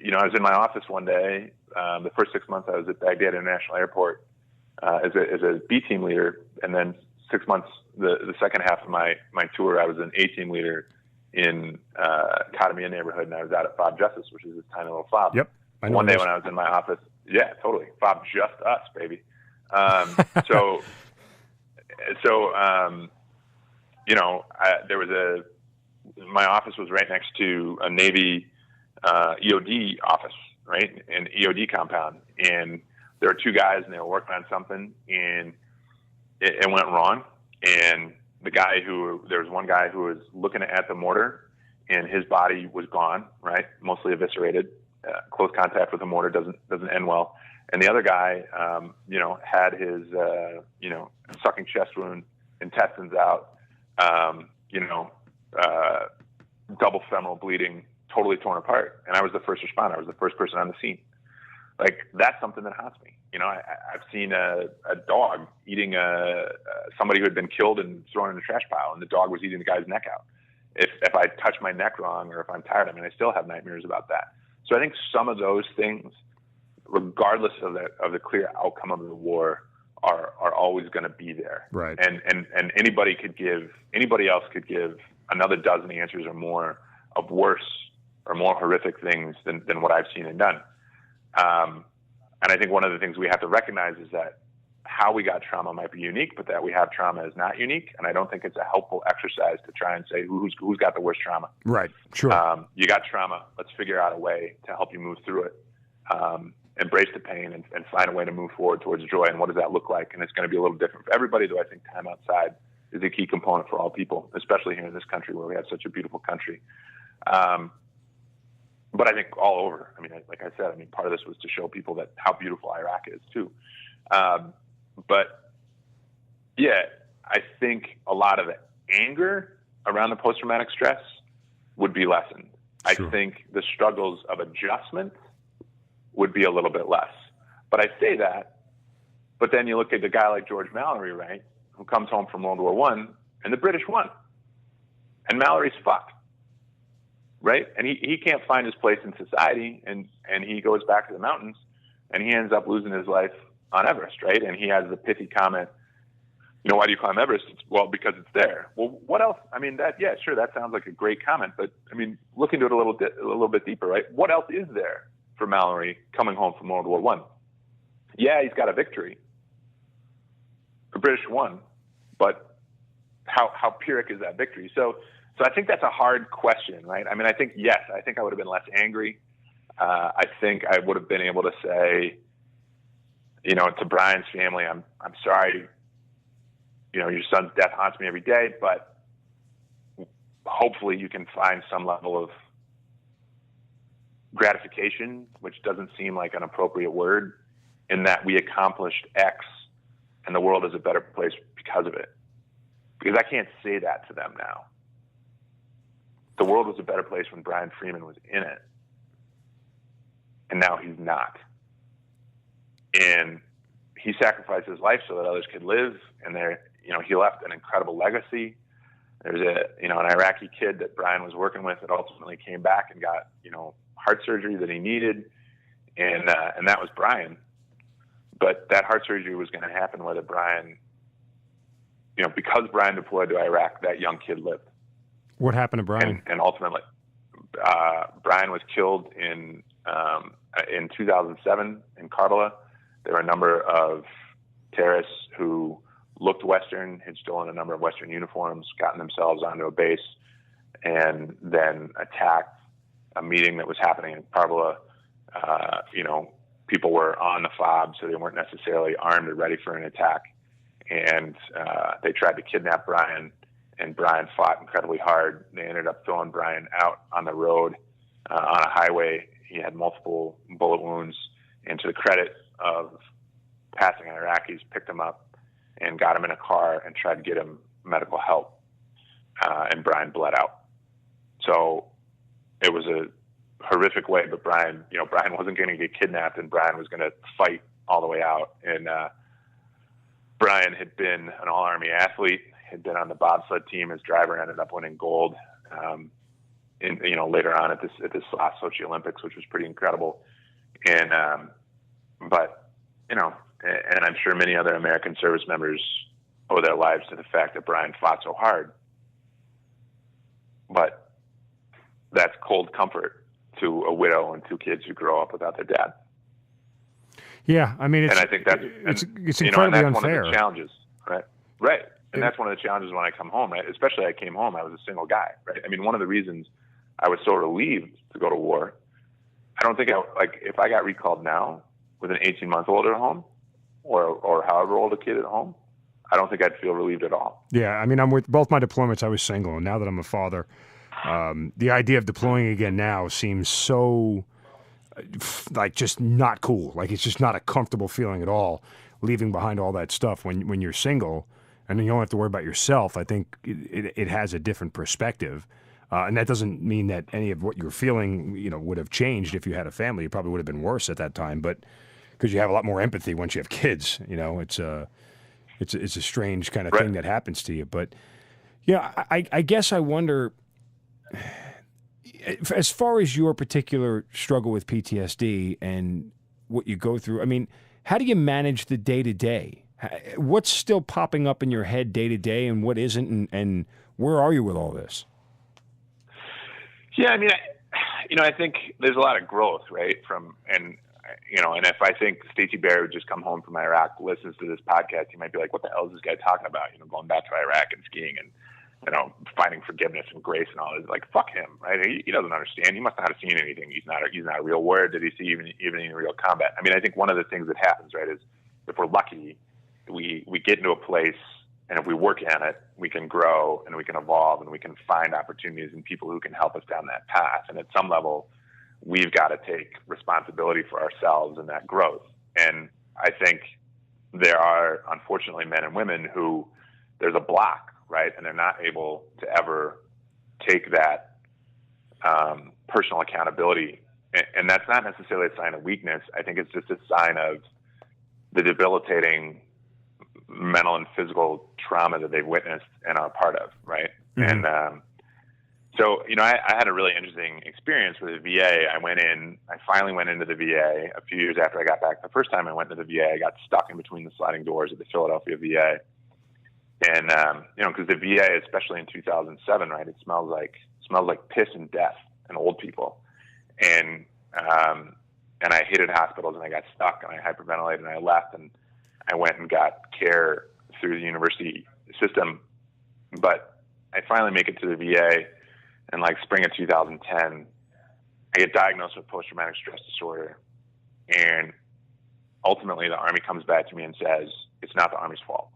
you know, I was in my office one day, the first 6 months I was at Baghdad International Airport as a B team leader, and then 6 months, the second half of my tour, I was an A team leader in Kadamia neighborhood, and I was out at Fob Justice, which is this tiny little fob. Yep. One day when I was in my office, yeah, totally, Fob Just Us, baby. You know, my office was right next to a Navy EOD office, right, an EOD compound, and there were two guys, and they were working on something, and it went wrong, and there was one guy who was looking at the mortar, and his body was gone, right, mostly eviscerated. Close contact with the mortar doesn't end well. And the other guy, you know, had his, you know, sucking chest wound, intestines out, you know, double femoral bleeding, totally torn apart. And I was the first responder. I was the first person on the scene. Like, that's something that haunts me. You know, I've seen a dog eating somebody who had been killed and thrown in a trash pile, and the dog was eating the guy's neck out. If I touch my neck wrong, or if I'm tired, I mean, I still have nightmares about that. So I think some of those things, regardless of the clear outcome of the war, are always going to be there. Right. And anybody else could give another dozen answers or more of worse or more horrific things than what I've seen and done. And I think one of the things we have to recognize is that how we got trauma might be unique, but that we have trauma is not unique. And I don't think it's a helpful exercise to try and say who's got the worst trauma. Right. Sure. You got trauma. Let's figure out a way to help you move through it. Embrace the pain and find a way to move forward towards joy. And what does that look like? And it's going to be a little different for everybody, though I think time outside is a key component for all people, especially here in this country where we have such a beautiful country. But I think all over, I mean, like I said, I mean, part of this was to show people that how beautiful Iraq is too. But yeah, I think a lot of the anger around the post-traumatic stress would be lessened. Sure. I think the struggles of adjustment would be a little bit less. But I say that, but then you look at the guy like George Mallory, right, who comes home from World War I, and the British won. And Mallory's fucked, right? And he can't find his place in society, and he goes back to the mountains, and he ends up losing his life on Everest, right? And he has the pithy comment, you know, why do you climb Everest? Well, because it's there. Well, what else? I mean, that sounds like a great comment, but I mean, look into it a little bit deeper, right? What else is there for Mallory coming home from World War I? Yeah, he's got a victory. The British won, but how Pyrrhic is that victory? So I think that's a hard question, right? I mean, I think, yes, I think I would have been less angry. I think I would have been able to say, you know, to Brian's family, I'm sorry, you know, your son's death haunts me every day, but hopefully you can find some level of gratification, which doesn't seem like an appropriate word, in that we accomplished X and the world is a better place because of it. Because I can't say that to them now. The world was a better place when Brian Freeman was in it. And now he's not. And, he sacrificed his life so that others could live, and he left an incredible legacy. There's an Iraqi kid that Brian was working with that ultimately came back and got, heart surgery that he needed. And that was Brian. But that heart surgery was going to happen whether Brian, because Brian deployed to Iraq, that young kid lived. What happened to Brian? And ultimately, Brian was killed in 2007 in Karbala. There were a number of terrorists who looked Western, had stolen a number of Western uniforms, gotten themselves onto a base, and then attacked a meeting that was happening in Karbala. People were on the fob, so they weren't necessarily armed or ready for an attack. And they tried to kidnap Brian, and Brian fought incredibly hard. They ended up throwing Brian out on the road on a highway. He had multiple bullet wounds, and to the credit of passing Iraqis, picked him up and got him in a car and tried to get him medical help. And Brian bled out. So it was a horrific way, but Brian wasn't going to get kidnapped, and Brian was going to fight all the way out. And Brian had been an all-Army athlete, had been on the bobsled team. His driver ended up winning gold later on at this last Sochi Olympics, which was pretty incredible. And and I'm sure many other American service members owe their lives to the fact that Brian fought so hard. But that's cold comfort to a widow and two kids who grow up without their dad. Yeah, I mean, I think it's incredibly and that's unfair. One of the challenges, right. And that's one of the challenges when I come home, right? Especially I came home, I was a single guy, right? I mean, one of the reasons I was so relieved to go to war, I don't think if I got recalled now with an 18-month-old at home or however old a kid at home, I don't think I'd feel relieved at all. Yeah, I mean, I'm with both my deployments. I was single, and now that I'm a father, the idea of deploying again now seems so just not cool. Like, it's just not a comfortable feeling at all, leaving behind all that stuff when you're single, and then you don't have to worry about yourself. I think it has a different perspective. And that doesn't mean that any of what you're feeling, would have changed if you had a family. It probably would have been worse at that time, but because you have a lot more empathy once you have kids, it's a strange kind of thing that happens to you. But yeah, I guess I wonder, as far as your particular struggle with PTSD and what you go through, I mean, how do you manage the day-to-day? What's still popping up in your head day-to-day and what isn't, and where are you with all this? Yeah, I mean, I think there's a lot of growth, right? And if I think Stacy Bare would just come home from Iraq, listens to this podcast, he might be like, what the hell is this guy talking about? Going back to Iraq and skiing and, finding forgiveness and grace and all this. Like, fuck him, right? He doesn't understand. He must not have seen anything. He's not a real warrior. Did he see even in real combat? I mean, I think one of the things that happens, right, is if we're lucky, we get into a place, and if we work at it, we can grow and we can evolve and we can find opportunities and people who can help us down that path. And at some level, we've got to take responsibility for ourselves in that growth. And I think there are, unfortunately, men and women who there's a block, right? And they're not able to ever take that personal accountability. And that's not necessarily a sign of weakness. I think it's just a sign of the debilitating mental and physical trauma that they've witnessed and are a part of, right? Mm-hmm. And so, I had a really interesting experience with the VA. I finally went into the VA a few years after I got back. The first time I went to the VA, I got stuck in between the sliding doors at the Philadelphia VA. And, because the VA, especially in 2007, right, it smells like piss and death and old people. And I hated hospitals, and I got stuck, and I hyperventilated, and I left, and I went and got care through the university system. But I finally make it to the VA in spring of 2010. I get diagnosed with post-traumatic stress disorder. And ultimately the Army comes back to me and says, it's not the Army's fault.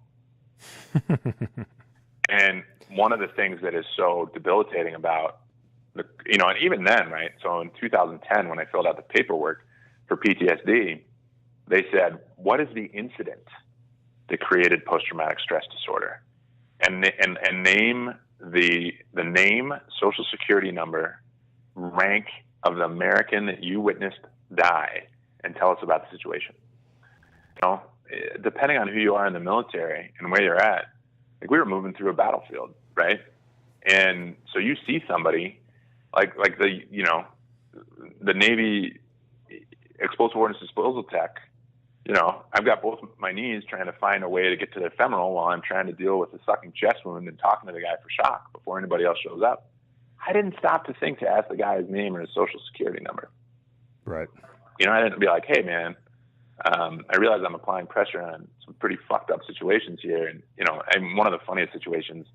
And one of the things that is so debilitating about and even then, right? So in 2010, when I filled out the paperwork for PTSD, they said, what is the incident that created post-traumatic stress disorder? And name the name, social security number, rank of the American that you witnessed die, and tell us about the situation. depending on who you are in the military and where you're at, like we were moving through a battlefield, right? And so you see somebody like the, you know, the Navy explosive ordnance disposal tech, you know, I've got both my knees trying to find a way to get to the femoral while I'm trying to deal with a sucking chest wound and talking to the guy for shock before anybody else shows up. I didn't stop to think to ask the guy his name or his social security number. Right. You know, I didn't be like, hey, man, I realize I'm applying pressure on some pretty fucked up situations here. And, you know, and one of the funniest situations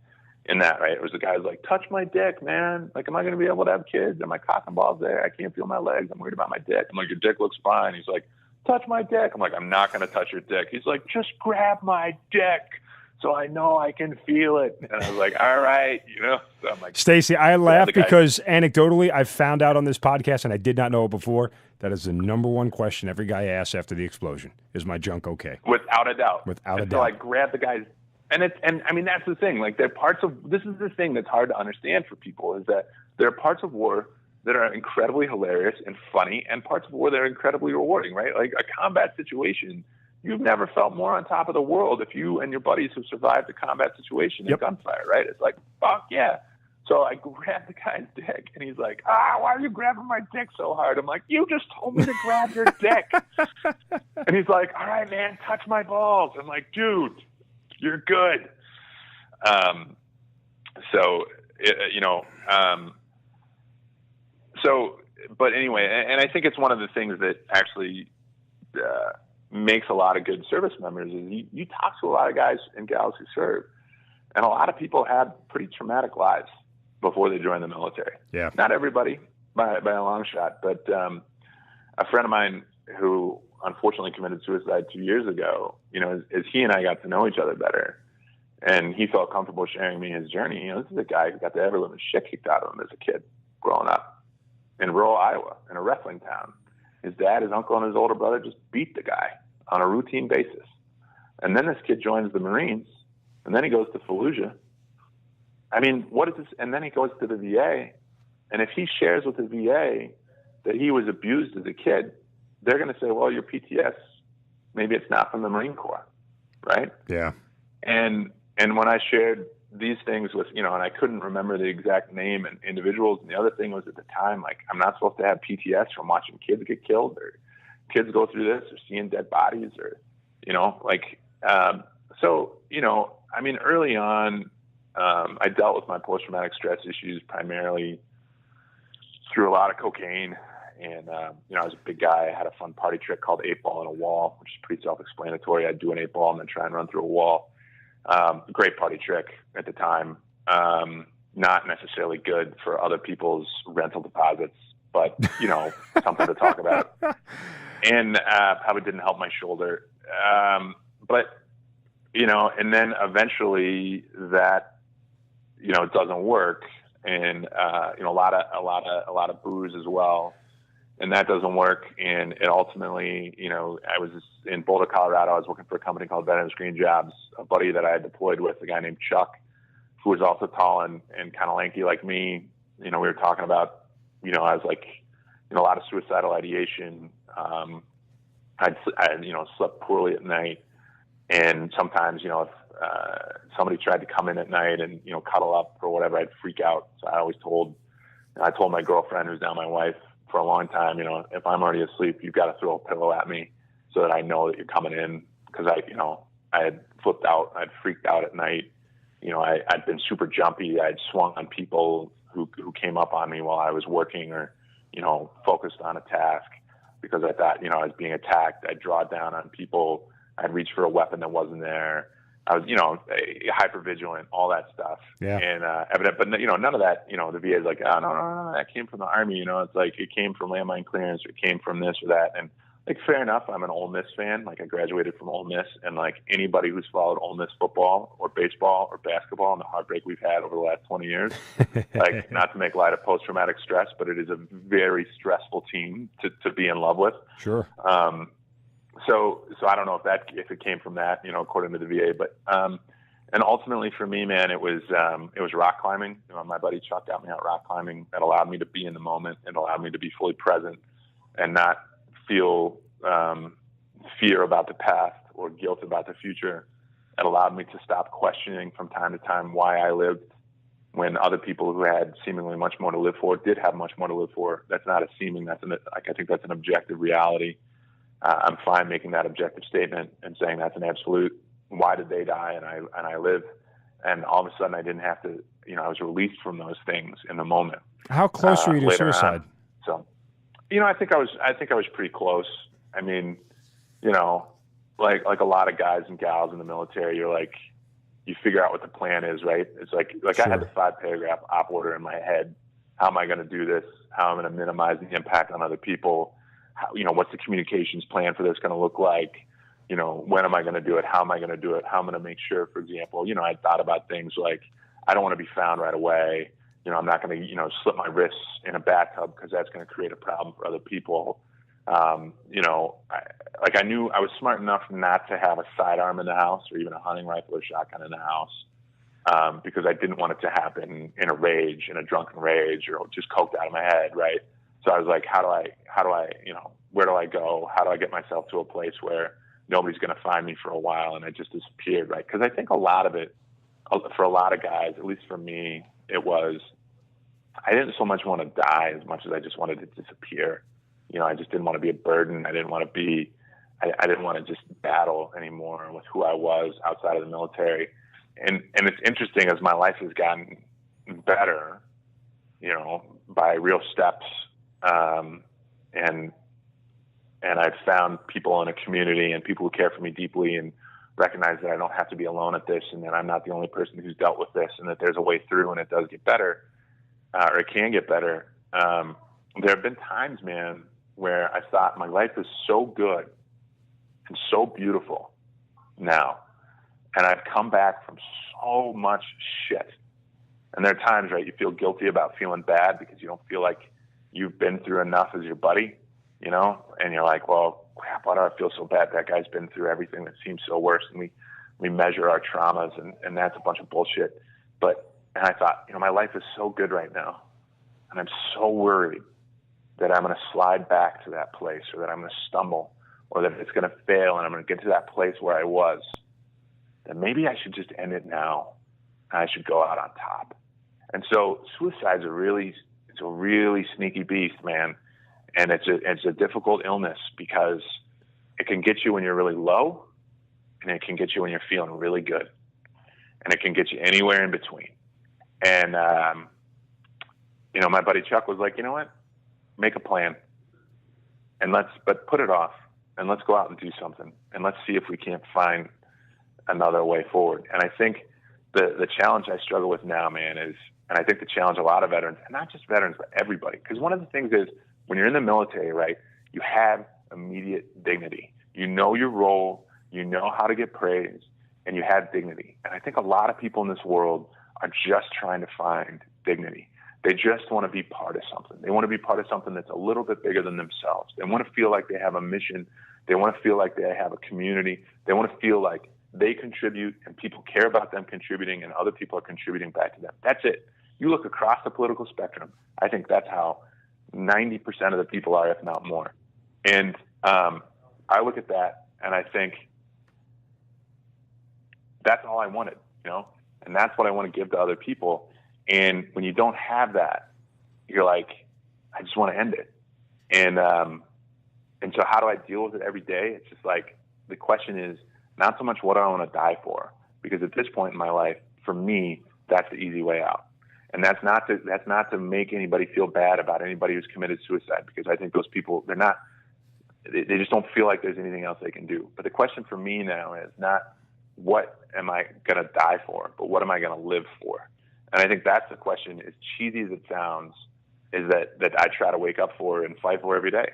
in that, right, it was the guy who's like, touch my dick, man. Like, am I going to be able to have kids? Are my cock and balls there? I can't feel my legs. I'm worried about my dick. I'm like, your dick looks fine. He's like, touch my dick. I'm like, I'm not going to touch your dick. He's like, just grab my dick so I know I can feel it. And I was like, all right, you know. So I'm like, Stacy, I laugh because anecdotally, I found out on this podcast, and I did not know it before, that is the number one question every guy asks after the explosion. Is my junk okay? Without a doubt. Without a doubt. So I grabbed the guy's, and I mean, that's the thing. Like, there are parts of, this is the thing that's hard to understand for people, is that there are parts of war that are incredibly hilarious and funny, and parts of war that are incredibly rewarding, right? Like a combat situation, you've never felt more on top of the world if you and your buddies have survived a combat situation in gunfire, right? It's like, fuck yeah. So I grabbed the guy's dick, and he's like, why are you grabbing my dick so hard? I'm like, you just told me to grab your dick. And he's like, all right, man, touch my balls. I'm like, dude, you're good. But anyway, and I think it's one of the things that actually makes a lot of good service members is you talk to a lot of guys and gals who serve, and a lot of people had pretty traumatic lives before they joined the military. Yeah. Not everybody by a long shot, but a friend of mine who unfortunately committed suicide 2 years ago, you know, as he and I got to know each other better, and he felt comfortable sharing me his journey. You know, this is a guy who got to ever live the shit kicked out of him as a kid growing up in rural Iowa in a wrestling town. His dad, his uncle, and his older brother just beat the guy on a routine basis. And then this kid joins the Marines, and then he goes to Fallujah. I mean, what is this? And then he goes to the VA, and if he shares with the VA that he was abused as a kid, they're going to say, well, your PTS, maybe it's not from the Marine Corps, right? Yeah. And when I shared these things with, you know, and I couldn't remember the exact name and individuals, and the other thing was at the time, like, I'm not supposed to have PTS from watching kids get killed or kids go through this or seeing dead bodies or, you know, like, so, you know, I mean, early on, I dealt with my post-traumatic stress issues primarily through a lot of cocaine. And, you know, I was a big guy. I had a fun party trick called 8-ball in a wall, which is pretty self-explanatory. I'd do an 8-ball and then try and run through a wall. Great party trick at the time. Not necessarily good for other people's rental deposits, but, you know, something to talk about. And probably didn't help my shoulder. But, you know, and then eventually that, you know, it doesn't work. And, you know, a lot of booze as well. And that doesn't work. And it ultimately, you know, I was in Boulder, Colorado. I was working for a company called Veterans Green Jobs. A buddy that I had deployed with, a guy named Chuck, who was also tall and kind of lanky like me. You know, we were talking about, you know, I was like, you know, a lot of suicidal ideation. I you know, slept poorly at night. And sometimes, you know, if somebody tried to come in at night and, you know, cuddle up or whatever, I'd freak out. So I told my girlfriend, who's now my wife, for a long time, you know, if I'm already asleep, you've got to throw a pillow at me so that I know that you're coming in. Because I had flipped out, I'd freaked out at night. You know, I'd been super jumpy. I'd swung on people who came up on me while I was working or, you know, focused on a task because I thought, you know, I was being attacked. I'd draw down on people. I'd reach for a weapon that wasn't there. I was, you know, hyper vigilant, all that stuff. Yeah. And evident, but you know, none of that. You know, the VA is like, oh no, that came from the Army. You know, it's like it came from landmine clearance, or it came from this or that. And like, fair enough. I'm an Ole Miss fan. Like, I graduated from Ole Miss, and like anybody who's followed Ole Miss football or baseball or basketball and the heartbreak we've had over the last 20 years, like, not to make light of post-traumatic stress, but it is a very stressful team to be in love with. Sure. So I don't know if it came from that, you know, according to the VA, but, and ultimately for me, man, it was rock climbing. You know, my buddy Chuck got me out rock climbing. That allowed me to be in the moment and allowed me to be fully present and not feel, fear about the path or guilt about the future. It allowed me to stop questioning from time to time why I lived when other people who had seemingly much more to live for did have much more to live for. That's not a seeming, I think that's an objective reality. I'm fine making that objective statement and saying that's an absolute. Why did they die and I live? And all of a sudden I didn't have to, I was released from those things in the moment. How close were you to suicide? On. So, I think I was pretty close. I mean, like a lot of guys and gals in the military, you're like, you figure out what the plan is, right? It's like sure. I had the 5-paragraph op order in my head. How am I going to do this? How am I going to minimize the impact on other people? How, what's the communications plan for this going to look like? When am I going to do it? How am I going to do it? How am I going to make sure, for example, I thought about things like, I don't want to be found right away. I'm not going to, slip my wrists in a bathtub because that's going to create a problem for other people. I knew I was smart enough not to have a sidearm in the house or even a hunting rifle or shotgun in the house, because I didn't want it to happen in a drunken rage or just coked out of my head. Right. So I was like, how do I, where do I go? How do I get myself to a place where nobody's going to find me for a while? And I just disappeared. Right. Cause I think a lot of it for a lot of guys, at least for me, it was, I didn't so much want to die as much as I just wanted to disappear. I just didn't want to be a burden. I didn't want to just battle anymore with who I was outside of the military. And it's interesting as my life has gotten better, by real steps. And I've found people in a community and people who care for me deeply and recognize that I don't have to be alone at this and that I'm not the only person who's dealt with this and that there's a way through and it does get better, or it can get better. There have been times, man, where I thought my life is so good and so beautiful now. And I've come back from so much shit. And there are times, right, you feel guilty about feeling bad because you don't feel like you've been through enough as your buddy, and you're like, well, crap, why do I feel so bad? That guy's been through everything that seems so worse. And we measure our traumas and that's a bunch of bullshit. And I thought, my life is so good right now. And I'm so worried that I'm going to slide back to that place or that I'm going to stumble or that it's going to fail and I'm going to get to that place where I was, that maybe I should just end it now and I should go out on top. And so suicide's a really sneaky beast, man. And it's a difficult illness because it can get you when you're really low and it can get you when you're feeling really good. And it can get you anywhere in between. And, my buddy Chuck was like, you know what? Make a plan but put it off and let's go out and do something and let's see if we can't find another way forward. And I think the challenge I struggle with now, man, is, and I think the challenge a lot of veterans, and not just veterans, but everybody, because one of the things is when you're in the military, right, you have immediate dignity. You know your role, you know how to get praised, and you have dignity. And I think a lot of people in this world are just trying to find dignity. They just want to be part of something. They want to be part of something that's a little bit bigger than themselves. They want to feel like they have a mission. They want to feel like they have a community. They want to feel like they contribute and people care about them contributing and other people are contributing back to them. That's it. You look across the political spectrum, I think that's how 90% of the people are, if not more. And I look at that and I think that's all I wanted, and that's what I want to give to other people. And when you don't have that, you're like, I just want to end it. And so how do I deal with it every day? It's just like, the question is not so much what do I want to die for, because at this point in my life, for me, that's the easy way out. And that's not to make anybody feel bad about anybody who's committed suicide, because I think those people, they just don't feel like there's anything else they can do. But the question for me now is not what am I going to die for, but what am I going to live for? And I think that's the question, as cheesy as it sounds, is that I try to wake up for and fight for every day.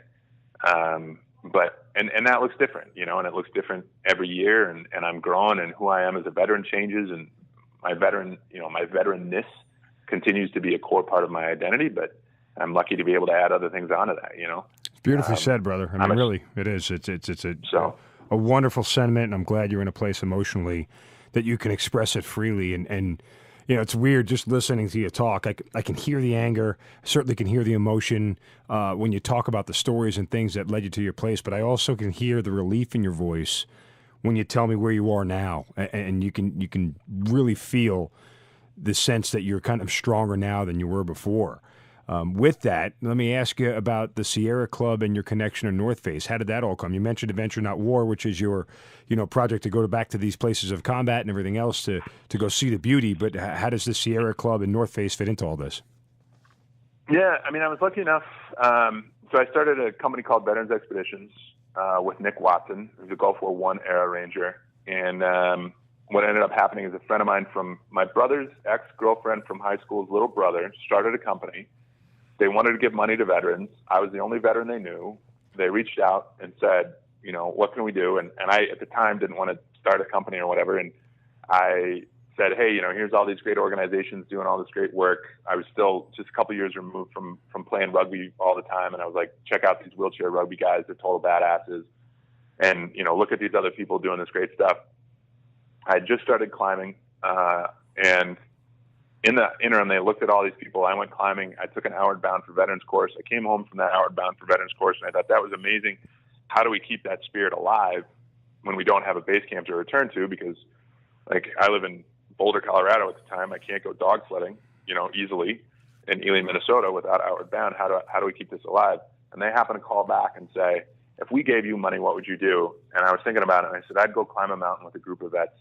But that looks different, and it looks different every year. And I'm growing, and who I am as a veteran changes, and my veteranness continues to be a core part of my identity. But I'm lucky to be able to add other things onto that, It's beautifully said, brother. I mean, really, it is. It's a wonderful sentiment, and I'm glad you're in a place emotionally that you can express it freely. And it's weird just listening to you talk. I can hear the anger. I certainly can hear the emotion when you talk about the stories and things that led you to your place, but I also can hear the relief in your voice when you tell me where you are now, and you can really feel the sense that you're kind of stronger now than you were before. With that, let me ask you about the Sierra Club and your connection to North Face. How did that all come? You mentioned Adventure Not War, which is your, project to go back to these places of combat and everything else to go see the beauty. But how does the Sierra Club and North Face fit into all this? Yeah, I mean, I was lucky enough. So I started a company called Veterans Expeditions with Nick Watson, who's a Gulf War I era Ranger. And what ended up happening is a friend of mine from my brother's ex-girlfriend from high school's little brother started a company. They wanted to give money to veterans. I was the only veteran they knew. They reached out and said, what can we do? And I, at the time, didn't want to start a company or whatever. And I said, hey, here's all these great organizations doing all this great work. I was still just a couple years removed from playing rugby all the time. And I was like, check out these wheelchair rugby guys. They're total badasses. And, look at these other people doing this great stuff. I had just started climbing, and in the interim, they looked at all these people. I went climbing. I took an Outward Bound for Veterans course. I came home from that Outward Bound for Veterans course, and I thought that was amazing. How do we keep that spirit alive when we don't have a base camp to return to? Because, I live in Boulder, Colorado at the time. I can't go dog sledding, easily in Ely, Minnesota without Outward Bound. How do we keep this alive? And they happened to call back and say, if we gave you money, what would you do? And I was thinking about it, and I said, I'd go climb a mountain with a group of vets.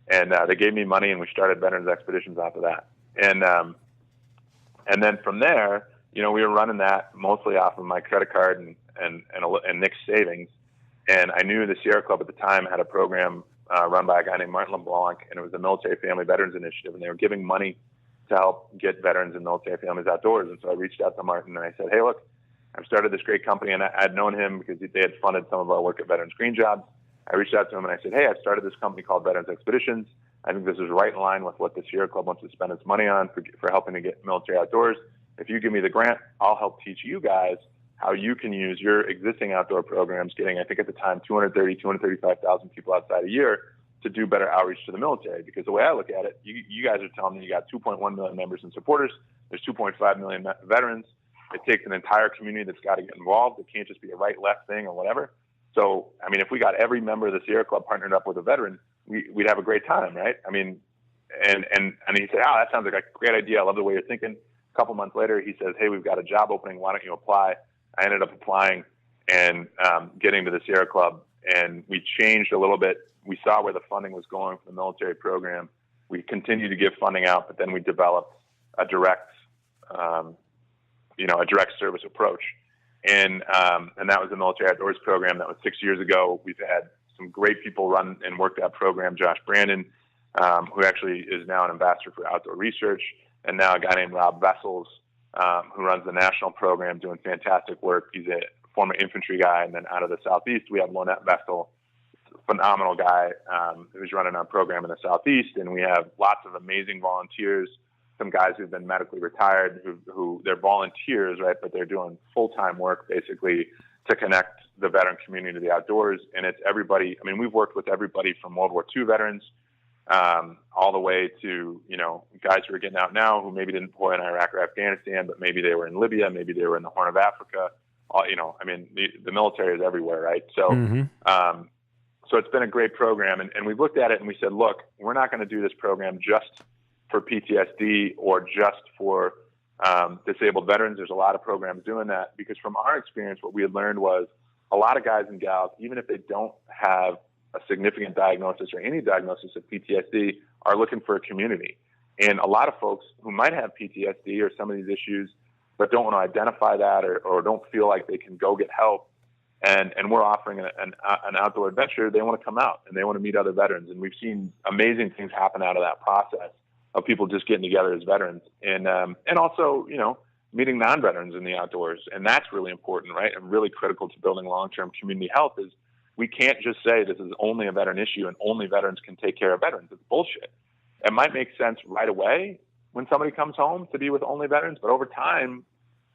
And they gave me money, and we started Veterans Expeditions after that. And then from there, we were running that mostly off of my credit card and Nick's savings. And I knew the Sierra Club at the time had a program run by a guy named Martin LeBlanc, and it was the Military Family Veterans Initiative, and they were giving money to help get veterans and military families outdoors. And so I reached out to Martin, and I said, hey, look, I've started this great company, and I'd known him because they had funded some of our work at Veterans Green Jobs. I reached out to him, and I said, hey, I've started this company called Veterans Expeditions. I think this is right in line with what the Sierra Club wants to spend its money on for helping to get military outdoors. If you give me the grant, I'll help teach you guys how you can use your existing outdoor programs, getting, I think at the time, 235,000 people outside a year, to do better outreach to the military. Because the way I look at it, you guys are telling me you got 2.1 million members and supporters. There's 2.5 million veterans. It takes an entire community that's got to get involved. It can't just be a right-left thing or whatever. So, I mean, if we got every member of the Sierra Club partnered up with a veteran, we'd have a great time, right? I mean, and he said, that sounds like a great idea. I love the way you're thinking. A couple months later, he says, hey, we've got a job opening. Why don't you apply? I ended up applying and getting to the Sierra Club, and we changed a little bit. We saw where the funding was going for the military program. We continued to give funding out, but then we developed a direct service approach. And that was the Military Outdoors program. That was 6 years ago. We've had some great people run and work that program. Josh Brandon, who actually is now an ambassador for outdoor research, and now a guy named Rob Vessels, who runs the national program, doing fantastic work. He's a former infantry guy. And then out of the Southeast, we have Lonette Vessel, phenomenal guy, who's running our program in the Southeast. And we have lots of amazing volunteers, some guys who've been medically retired, who they're volunteers, right? But they're doing full-time work basically to connect the veteran community to the outdoors. And it's everybody. I mean, we've worked with everybody from World War II veterans, all the way to, guys who are getting out now who maybe didn't deploy in Iraq or Afghanistan, but maybe they were in Libya, maybe they were in the Horn of Africa. The military is everywhere, right? So, so it's been a great program. And we looked at it and we said, look, we're not going to do this program just for PTSD or just for disabled veterans. There's a lot of programs doing that, because from our experience, what we had learned was a lot of guys and gals, even if they don't have a significant diagnosis or any diagnosis of PTSD, are looking for a community. And a lot of folks who might have PTSD or some of these issues, but don't want to identify that or don't feel like they can go get help, and we're offering an outdoor adventure, they want to come out and they want to meet other veterans. And we've seen amazing things happen out of that process of people just getting together as veterans, and also, meeting non-veterans in the outdoors. And that's really important, right? And really critical to building long-term community health is we can't just say this is only a veteran issue and only veterans can take care of veterans. It's bullshit. It might make sense right away when somebody comes home to be with only veterans, but over time,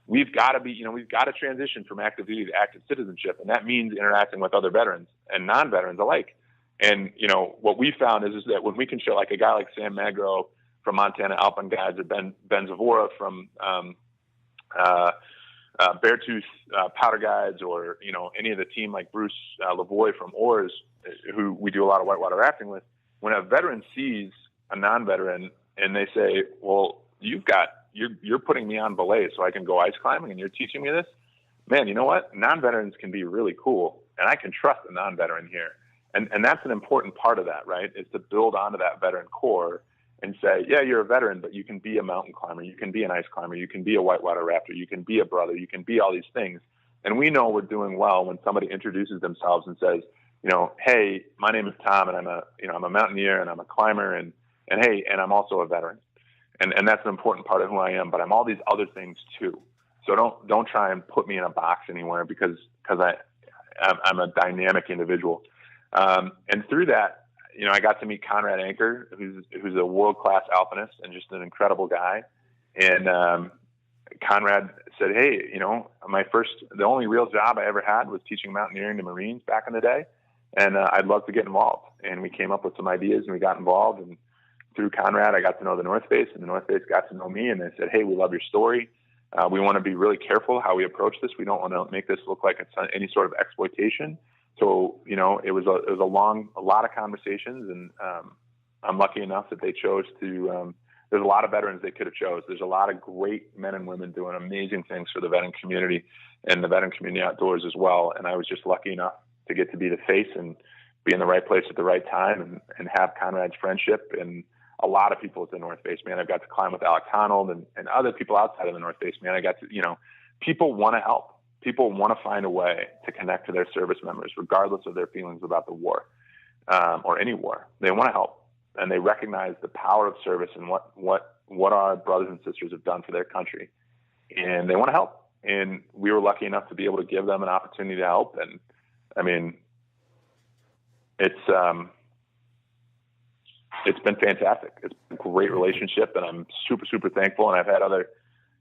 we've got to transition from active duty to active citizenship. And that means interacting with other veterans and non-veterans alike. And, what we found is that when we can show, like a guy like Sam Magro from Montana Alpine Guides, or Ben Zavora from Beartooth Powder Guides, or any of the team like Bruce Lavoie from Oars, who we do a lot of whitewater rafting with, when a veteran sees a non-veteran and they say, well, you're putting me on belay so I can go ice climbing and you're teaching me this, man, you know what? Non-veterans can be really cool, and I can trust a non-veteran here. And that's an important part of that, right, is to build onto that veteran core and say, yeah, you're a veteran, but you can be a mountain climber, you can be an ice climber, you can be a whitewater rafter, you can be a brother, you can be all these things. And we know we're doing well when somebody introduces themselves and says, you know, hey, my name is Tom, and I'm a mountaineer, and I'm a climber, and hey, and I'm also a veteran. And that's an important part of who I am, but I'm all these other things too. So don't try and put me in a box anywhere because I'm a dynamic individual. And through that, you know, I got to meet Conrad Anker, who's a world-class alpinist and just an incredible guy. And Conrad said, hey, you know, the only real job I ever had was teaching mountaineering to Marines back in the day. And I'd love to get involved. And we came up with some ideas and we got involved. And through Conrad, I got to know the North Face, and the North Face got to know me. And they said, hey, we love your story. We want to be really careful how we approach this. We don't want to make this look like it's any sort of exploitation. So, you know, it was a lot of conversations, and I'm lucky enough that they chose to. There's a lot of veterans they could have chose. There's a lot of great men and women doing amazing things for the veteran community and the veteran community outdoors as well. And I was just lucky enough to get to be the face and be in the right place at the right time and have Conrad's friendship and a lot of people at the North Face, man. I've got to climb with Alex Honnold and other people outside of the North Face, man. I got to, you know, people want to help. People want to find a way to connect to their service members, regardless of their feelings about the war or any war. They want to help, and they recognize the power of service and what our brothers and sisters have done for their country, and they want to help. And we were lucky enough to be able to give them an opportunity to help. And I mean, it's been fantastic. It's a great relationship, and I'm super, super thankful. And I've had other,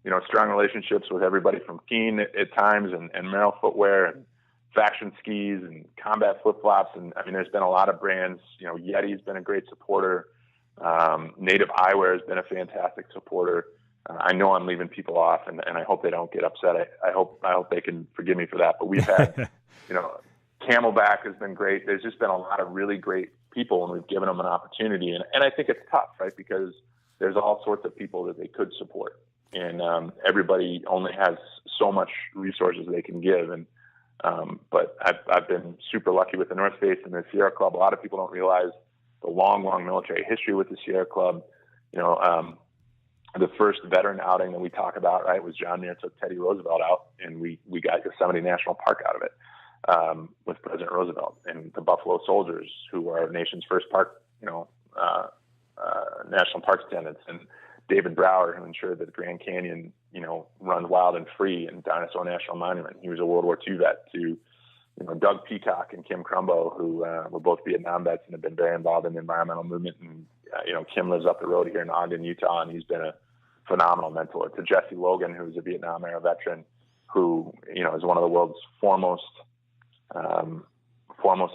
you know, strong relationships with everybody from Keen at times and Merrell Footwear and Faction Skis and Combat Flip-Flops. And I mean, there's been a lot of brands, you know, Yeti's been a great supporter. Native Eyewear has been a fantastic supporter. I know I'm leaving people off, and I hope they don't get upset. I hope they can forgive me for that. But we've had, you know, Camelback has been great. There's just been a lot of really great people, and we've given them an opportunity. And I think it's tough, right? Because there's all sorts of people that they could support. And everybody only has so much resources they can give. And but I've been super lucky with the North Face and the Sierra Club. A lot of people don't realize the long military history with the Sierra Club. You know, the first veteran outing that we talk about, right, was John Muir took Teddy Roosevelt out, and we got Yosemite National Park out of it with President Roosevelt and the Buffalo Soldiers, who are our nation's first park, you know, national park attendants, and David Brower, who ensured that the Grand Canyon, you know, runs wild and free in Dinosaur National Monument. He was a World War II vet. To, you know, Doug Peacock and Kim Crumbo, who were both Vietnam vets and have been very involved in the environmental movement. And, you know, Kim lives up the road here in Ogden, Utah, and he's been a phenomenal mentor. To Jesse Logan, who's a Vietnam era veteran, who, you know, is one of the world's foremost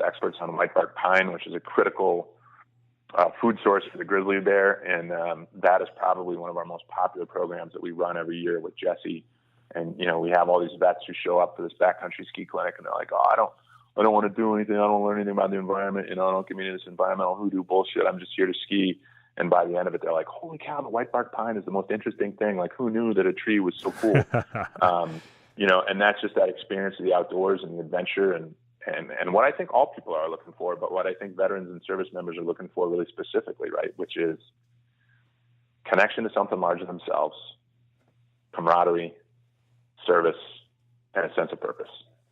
experts on white bark pine, which is a critical food source for the grizzly bear. And that is probably one of our most popular programs that we run every year with Jesse. And, you know, we have all these vets who show up for this backcountry ski clinic, and they're like, oh, I don't want to do anything. I don't learn anything about the environment. You know, don't give me this environmental hoodoo bullshit. I'm just here to ski. And by the end of it, they're like, holy cow, the white bark pine is the most interesting thing. Like, who knew that a tree was so cool? You know, and that's just that experience of the outdoors and the adventure and what I think all people are looking for, but what I think veterans and service members are looking for really specifically, right, which is connection to something larger than themselves, camaraderie, service, and a sense of purpose.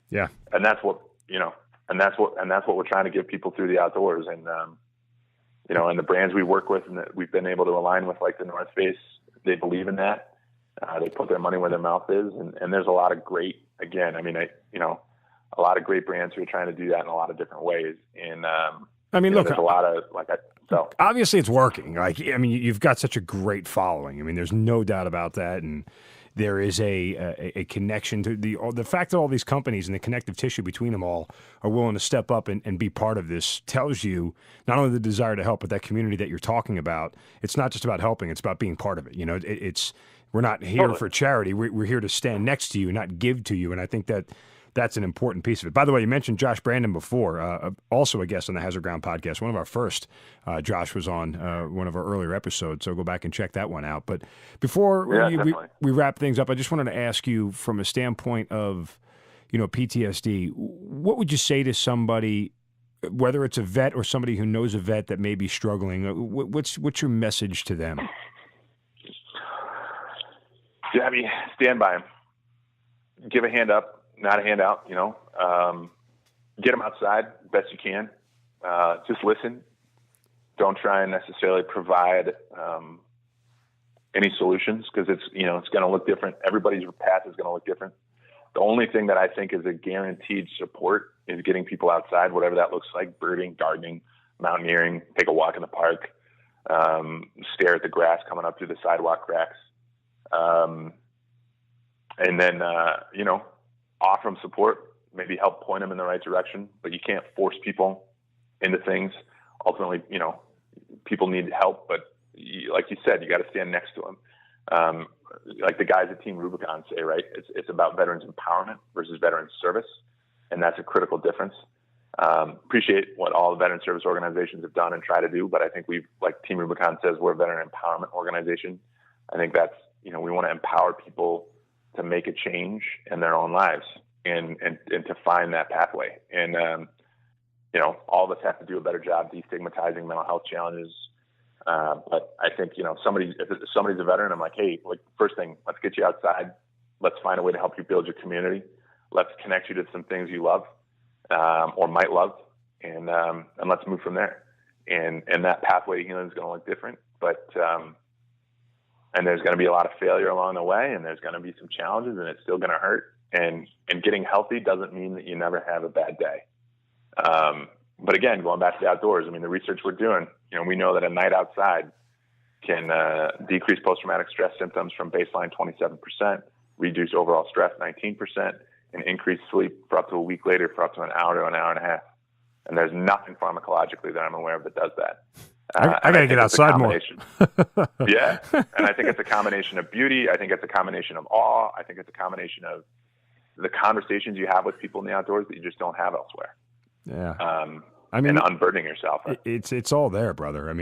Yeah. And that's what, you know, and that's what we're trying to give people through the outdoors. And, you know, and the brands we work with and that we've been able to align with, like the North Face, they believe in that. They put their money where their mouth is. And there's a lot of great, again, I mean, a lot of great brands who are trying to do that in a lot of different ways. And, I mean, look, there's a lot of, so obviously it's working. Like, I mean, you've got such a great following. I mean, there's no doubt about that. And there is a connection to the fact that all these companies and the connective tissue between them all are willing to step up and be part of this tells you not only the desire to help, but that community that you're talking about. It's not just about helping; it's about being part of it. You know, we're not here for charity. We're here to stand next to you, not give to you. And I think that that's an important piece of it. By the way, you mentioned Josh Brandon before, also a guest on the Hazard Ground podcast. One of our first, Josh was on one of our earlier episodes, so go back and check that one out. But before we wrap things up, I just wanted to ask you from a standpoint of, PTSD, what would you say to somebody, whether it's a vet or somebody who knows a vet that may be struggling? What's your message to them? Yeah, stand by them. Give a hand up, not a handout. Get them outside best you can. Just listen. Don't try and necessarily provide any solutions, because it's going to look different. Everybody's path is going to look different. The only thing that I think is a guaranteed support is getting people outside, whatever that looks like: birding, gardening, mountaineering, take a walk in the park, stare at the grass coming up through the sidewalk cracks. And then, offer them support, maybe help point them in the right direction, but you can't force people into things. Ultimately, people need help, but like you said, you got to stand next to them. Like the guys at Team Rubicon say, right? It's about veterans empowerment versus veterans service. And that's a critical difference. Appreciate what all the veteran service organizations have done and try to do, but I think like Team Rubicon says, we're a veteran empowerment organization. I think that's, we want to empower people to make a change in their own lives and to find that pathway. And, all of us have to do a better job destigmatizing mental health challenges. But I think, if somebody's a veteran, I'm like, hey, first thing, let's get you outside. Let's find a way to help you build your community. Let's connect you to some things you love, or might love. And let's move from there. And that pathway to healing is going to look different, but, and there's going to be a lot of failure along the way, and there's going to be some challenges, and it's still going to hurt. And getting healthy doesn't mean that you never have a bad day. But again, going back to the outdoors, the research we're doing, we know that a night outside can decrease post-traumatic stress symptoms from baseline 27%, reduce overall stress 19%, and increase sleep for up to a week later for up to an hour to an hour and a half. And there's nothing pharmacologically that I'm aware of that does that. I got to get outside more. Yeah. And I think it's a combination of beauty. I think it's a combination of awe. I think it's a combination of the conversations you have with people in the outdoors that you just don't have elsewhere. Yeah. And unburdening yourself. It's all there, brother.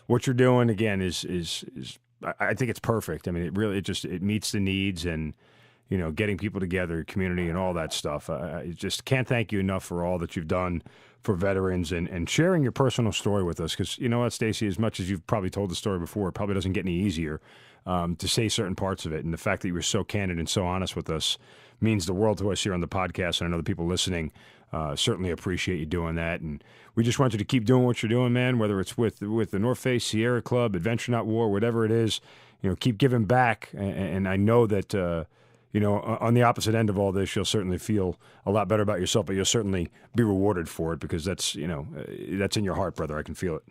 What you're doing again is I think it's perfect. It meets the needs, and, getting people together, community, and all that stuff. I just can't thank you enough for all that you've done for veterans and sharing your personal story with us. Because you know what, Stacy, as much as you've probably told the story before, it probably doesn't get any easier to say certain parts of it. And the fact that you were so candid and so honest with us means the world to us here on the podcast. And I know the people listening certainly appreciate you doing that. And we just want you to keep doing what you're doing, man, whether it's with the North Face, Sierra Club, Adventure Not War, whatever it is, keep giving back. And I know that, on the opposite end of all this, you'll certainly feel a lot better about yourself, but you'll certainly be rewarded for it, because that's in your heart, brother. I can feel it.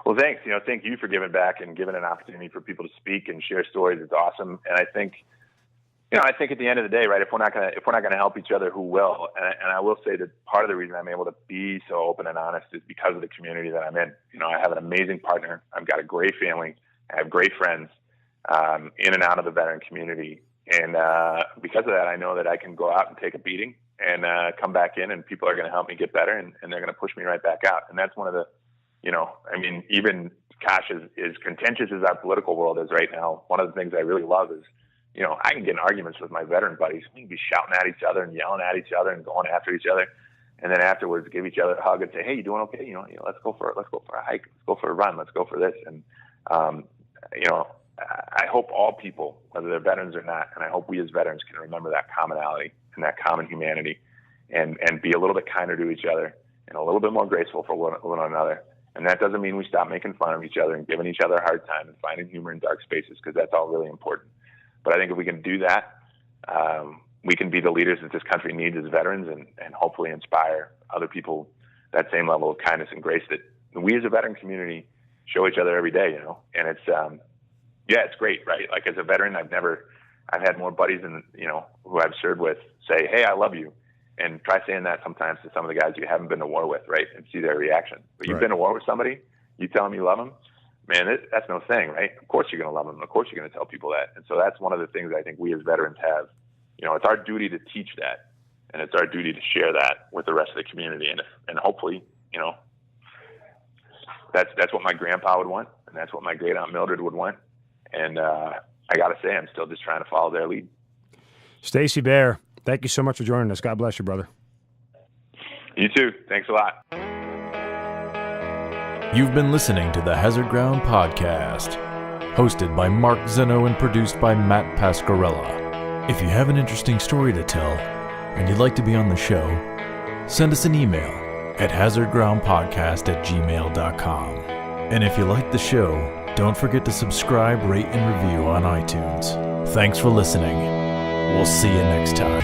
Well, thanks. Thank you for giving back and giving an opportunity for people to speak and share stories. It's awesome. And I think at the end of the day, right, if we're not gonna help each other, who will? And I will say that part of the reason I'm able to be so open and honest is because of the community that I'm in. I have an amazing partner. I've got a great family. I have great friends in and out of the veteran community. And because of that, I know that I can go out and take a beating and come back in, and people are going to help me get better, and they're going to push me right back out. And that's one of the, even as contentious as our political world is right now, one of the things I really love is, I can get in arguments with my veteran buddies. We can be shouting at each other and yelling at each other and going after each other. And then afterwards, give each other a hug and say, "Hey, you doing okay? Let's go for a hike. Let's go for a run. Let's go for this." And, I hope all people, whether they're veterans or not, and I hope we as veterans can remember that commonality and that common humanity, and be a little bit kinder to each other and a little bit more graceful for one another. And that doesn't mean we stop making fun of each other and giving each other a hard time and finding humor in dark spaces, because that's all really important. But I think if we can do that, we can be the leaders that this country needs as veterans, and hopefully inspire other people that same level of kindness and grace that we as a veteran community show each other every day, And it's, it's great, right? Like, as a veteran, I've had more buddies than, who I've served with say, "Hey, I love you." And try saying that sometimes to some of the guys you haven't been to war with, right? And see their reaction. But you've been to war with somebody, you tell them you love them, man, that's no thing, right? Of course you're going to love them. Of course you're going to tell people that. And so that's one of the things I think we as veterans have it's our duty to teach that, and it's our duty to share that with the rest of the community. And hopefully, that's what my grandpa would want, and that's what my great aunt Mildred would want. And I got to say, I'm still just trying to follow their lead. Stacy Bare, thank you so much for joining us. God bless you, brother. You too. Thanks a lot. You've been listening to the Hazard Ground Podcast, hosted by Mark Zeno and produced by Matt Pasquarella. If you have an interesting story to tell and you'd like to be on the show, send us an email at hazardgroundpodcast@gmail.com. And if you like the show, don't forget to subscribe, rate, and review on iTunes. Thanks for listening. We'll see you next time.